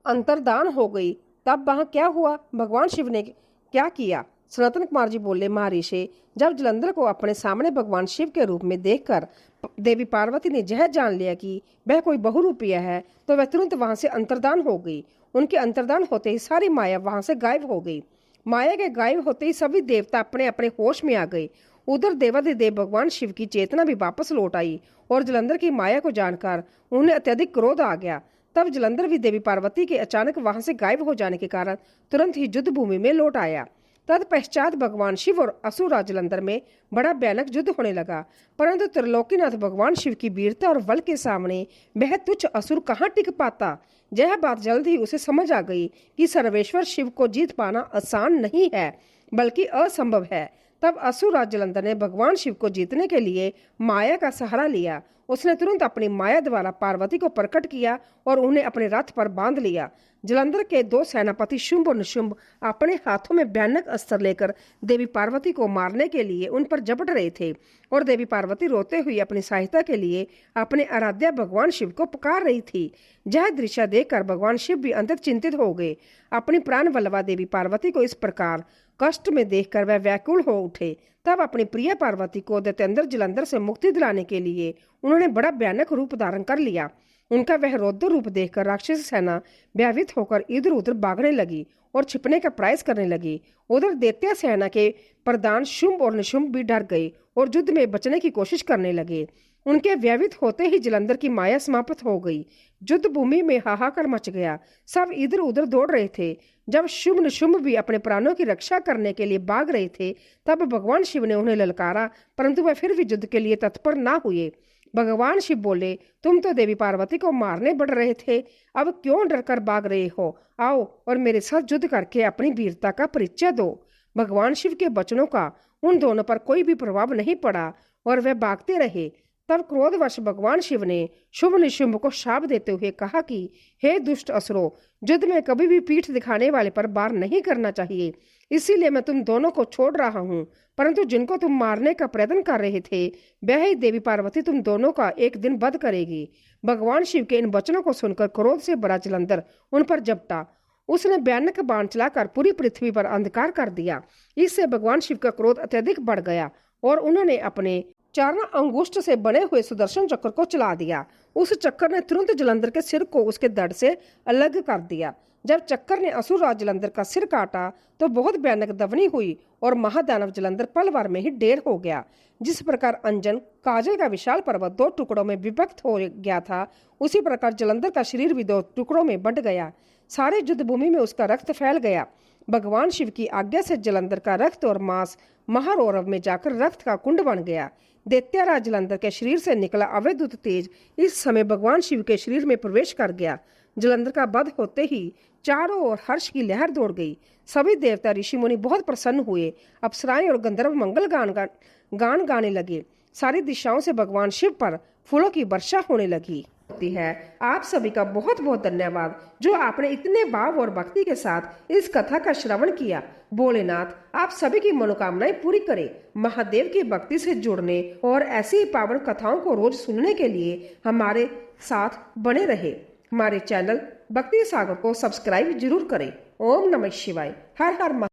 अंतर्धान हो गई, तब वहां क्या हुआ, भगवान शिव ने क्या किया। सनातन कुमार जी बोले, महर्षि, जब जलंधर को अपने सामने भगवान शिव के रूप में देखकर देवी पार्वती ने यह जान लिया कि वह कोई बहुरूपीय है, तो वह तुरंत वहां से अंतर्धान हो गई। उनके अंतर्धान होते ही सारी माया वहां से गायब हो गई। माया के गायब होते ही सभी देवता अपने अपने होश में आ गए। उधर देवादिदेव भगवान शिव की चेतना भी वापस लौट आई और जलंधर की माया को जानकर उन्हें अत्यधिक क्रोध आ गया। तब जलंधर भी देवी पार्वती के अचानक वहां से गायब हो जाने के कारण तुरंत ही युद्ध भूमि में लौट आया तत्पश्चात भगवान शिव और असुर जलंधर में बड़ा भयानक युद्ध होने लगा, परंतु त्रिलोकीनाथ भगवान शिव की वीरता और बल के सामने वह तुच्छ असुर कहाँ टिक पाता। यह बात जल्द ही उसे समझ आ गई कि सर्वेश्वर शिव को जीत पाना आसान नहीं है, बल्कि असंभव है। तब असुर जलंधर ने भगवान शिव को जीतने के लिए माया का सहारा लिया। उसने तुरंत अपनी माया द्वारा पार्वती को प्रकट किया और उन्हें अपने रथ पर बांध लिया। जलंधर के दो सेनापति शुंभ और निशुंभ अपने हाथों में भयानक अस्त्र लेकर देवी पार्वती को मारने के लिए उन पर झपट रहे थे, और देवी पार्वती रोते हुए अपनी सहायता के लिए अपने आराध्य भगवान शिव को पुकार रही थी। यह दृश्य देखकर भगवान शिव भी अंतत चिंतित हो गए। अपनी प्राण वल्लभा देवी पार्वती को इस प्रकार कष्ट में देखकर वह व्याकुल हो उठे। तब अपनी प्रिय पार्वती को दैत्येंद्र जलंधर से मुक्ति दिलाने के लिए उन्होंने बड़ा भयानक रूप धारण कर लिया। उनका वह रौद्र रूप देखकर राक्षस सेना भयभीत होकर इधर उधर भागने लगी और छिपने का प्रयास करने लगी। उधर दैत्य सेना के प्रधान शुंभ और निशुंभ भी डर गए और युद्ध में बचने की कोशिश करने लगे। उनके भयभीत होते ही जलंधर की माया समाप्त हो गई। युद्ध भूमि में हाहाकार मच गया। सब इधर उधर दौड़ रहे थे। जब शुंभ निशुंभ भी अपने प्राणों की रक्षा करने के लिए भाग रहे थे, तब भगवान शिव ने उन्हें ललकारा, परंतु वह फिर भी युद्ध के लिए तत्पर ना हुए। भगवान शिव बोले, तुम तो देवी पार्वती को मारने बढ़ रहे थे, अब क्यों डरकर भाग रहे हो? आओ और मेरे साथ युद्ध करके अपनी वीरता का परिचय दो। भगवान शिव के वचनों का उन दोनों पर कोई भी प्रभाव नहीं पड़ा और वे भागते रहे। तब क्रोधवश भगवान शिव ने शुंभ निशुंभ को शाप देते हुए कहा कि हे दुष्ट असुरों, युद्ध में कभी भी पीठ दिखाने वाले पर वार नहीं करना चाहिए, इसीलिए मैं तुम दोनों को छोड़ रहा हूँ। परंतु जिनको तुम मारने का प्रयत्न कर रहे थे, वह ही देवी पार्वती तुम दोनों का एक दिन वध करेगी। भगवान शिव के इन वचनों को सुनकर क्रोध से भरा जलंधर उन पर झपटा। उसने भयानक बाण चलाकर पूरी पृथ्वी पर अंधकार कर दिया। इससे भगवान शिव का क्रोध अत्यधिक बढ़ गया और उन्होंने अपने चारों अंगुष्ठ से बने हुए सुदर्शन चक्र को चला दिया। उस चक्कर ने तुरंत जलंधर के सिर को उसके धड़ से अलग कर दिया। जब चक्कर ने असुर जलंधर का सिर काटा तो बहुत भयानक दवनी हुई और महादानव जलंधर पल भर में ही ढेर हो गया। जिस प्रकार अंजन काजल का विशाल पर्वत दो टुकड़ों में विभक्त हो गया था, उसी प्रकार जलंधर का शरीर भी दो टुकड़ों में बंट गया। सारे युद्ध भूमि में उसका रक्त फैल गया। भगवान शिव की आज्ञा से जलंधर का रक्त और मांस महारौरव में जाकर रक्त का कुंड बन गया। दैत्यराज जलंधर के शरीर से निकला अवैधुत तेज इस समय भगवान शिव के शरीर में प्रवेश कर गया। जलंधर का वध होते ही चारों ओर हर्ष की लहर दौड़ गई। सभी देवता ऋषि मुनि बहुत प्रसन्न हुए। अप्सराएं और गंधर्व मंगल गान गाने लगे। सारी दिशाओं से भगवान शिव पर फूलों की वर्षा होने लगी है। आप सभी का बहुत बहुत धन्यवाद जो आपने इतने भाव और भक्ति के साथ इस कथा का श्रवण किया। भोलेनाथ आप सभी की मनोकामनाएं पूरी करे। महादेव की भक्ति से जुड़ने और ऐसी ही पावन कथाओं को रोज सुनने के लिए हमारे साथ बने रहे। हमारे चैनल भक्ति सागर को सब्सक्राइब जरूर करें। ओम नमः शिवाय। हर हर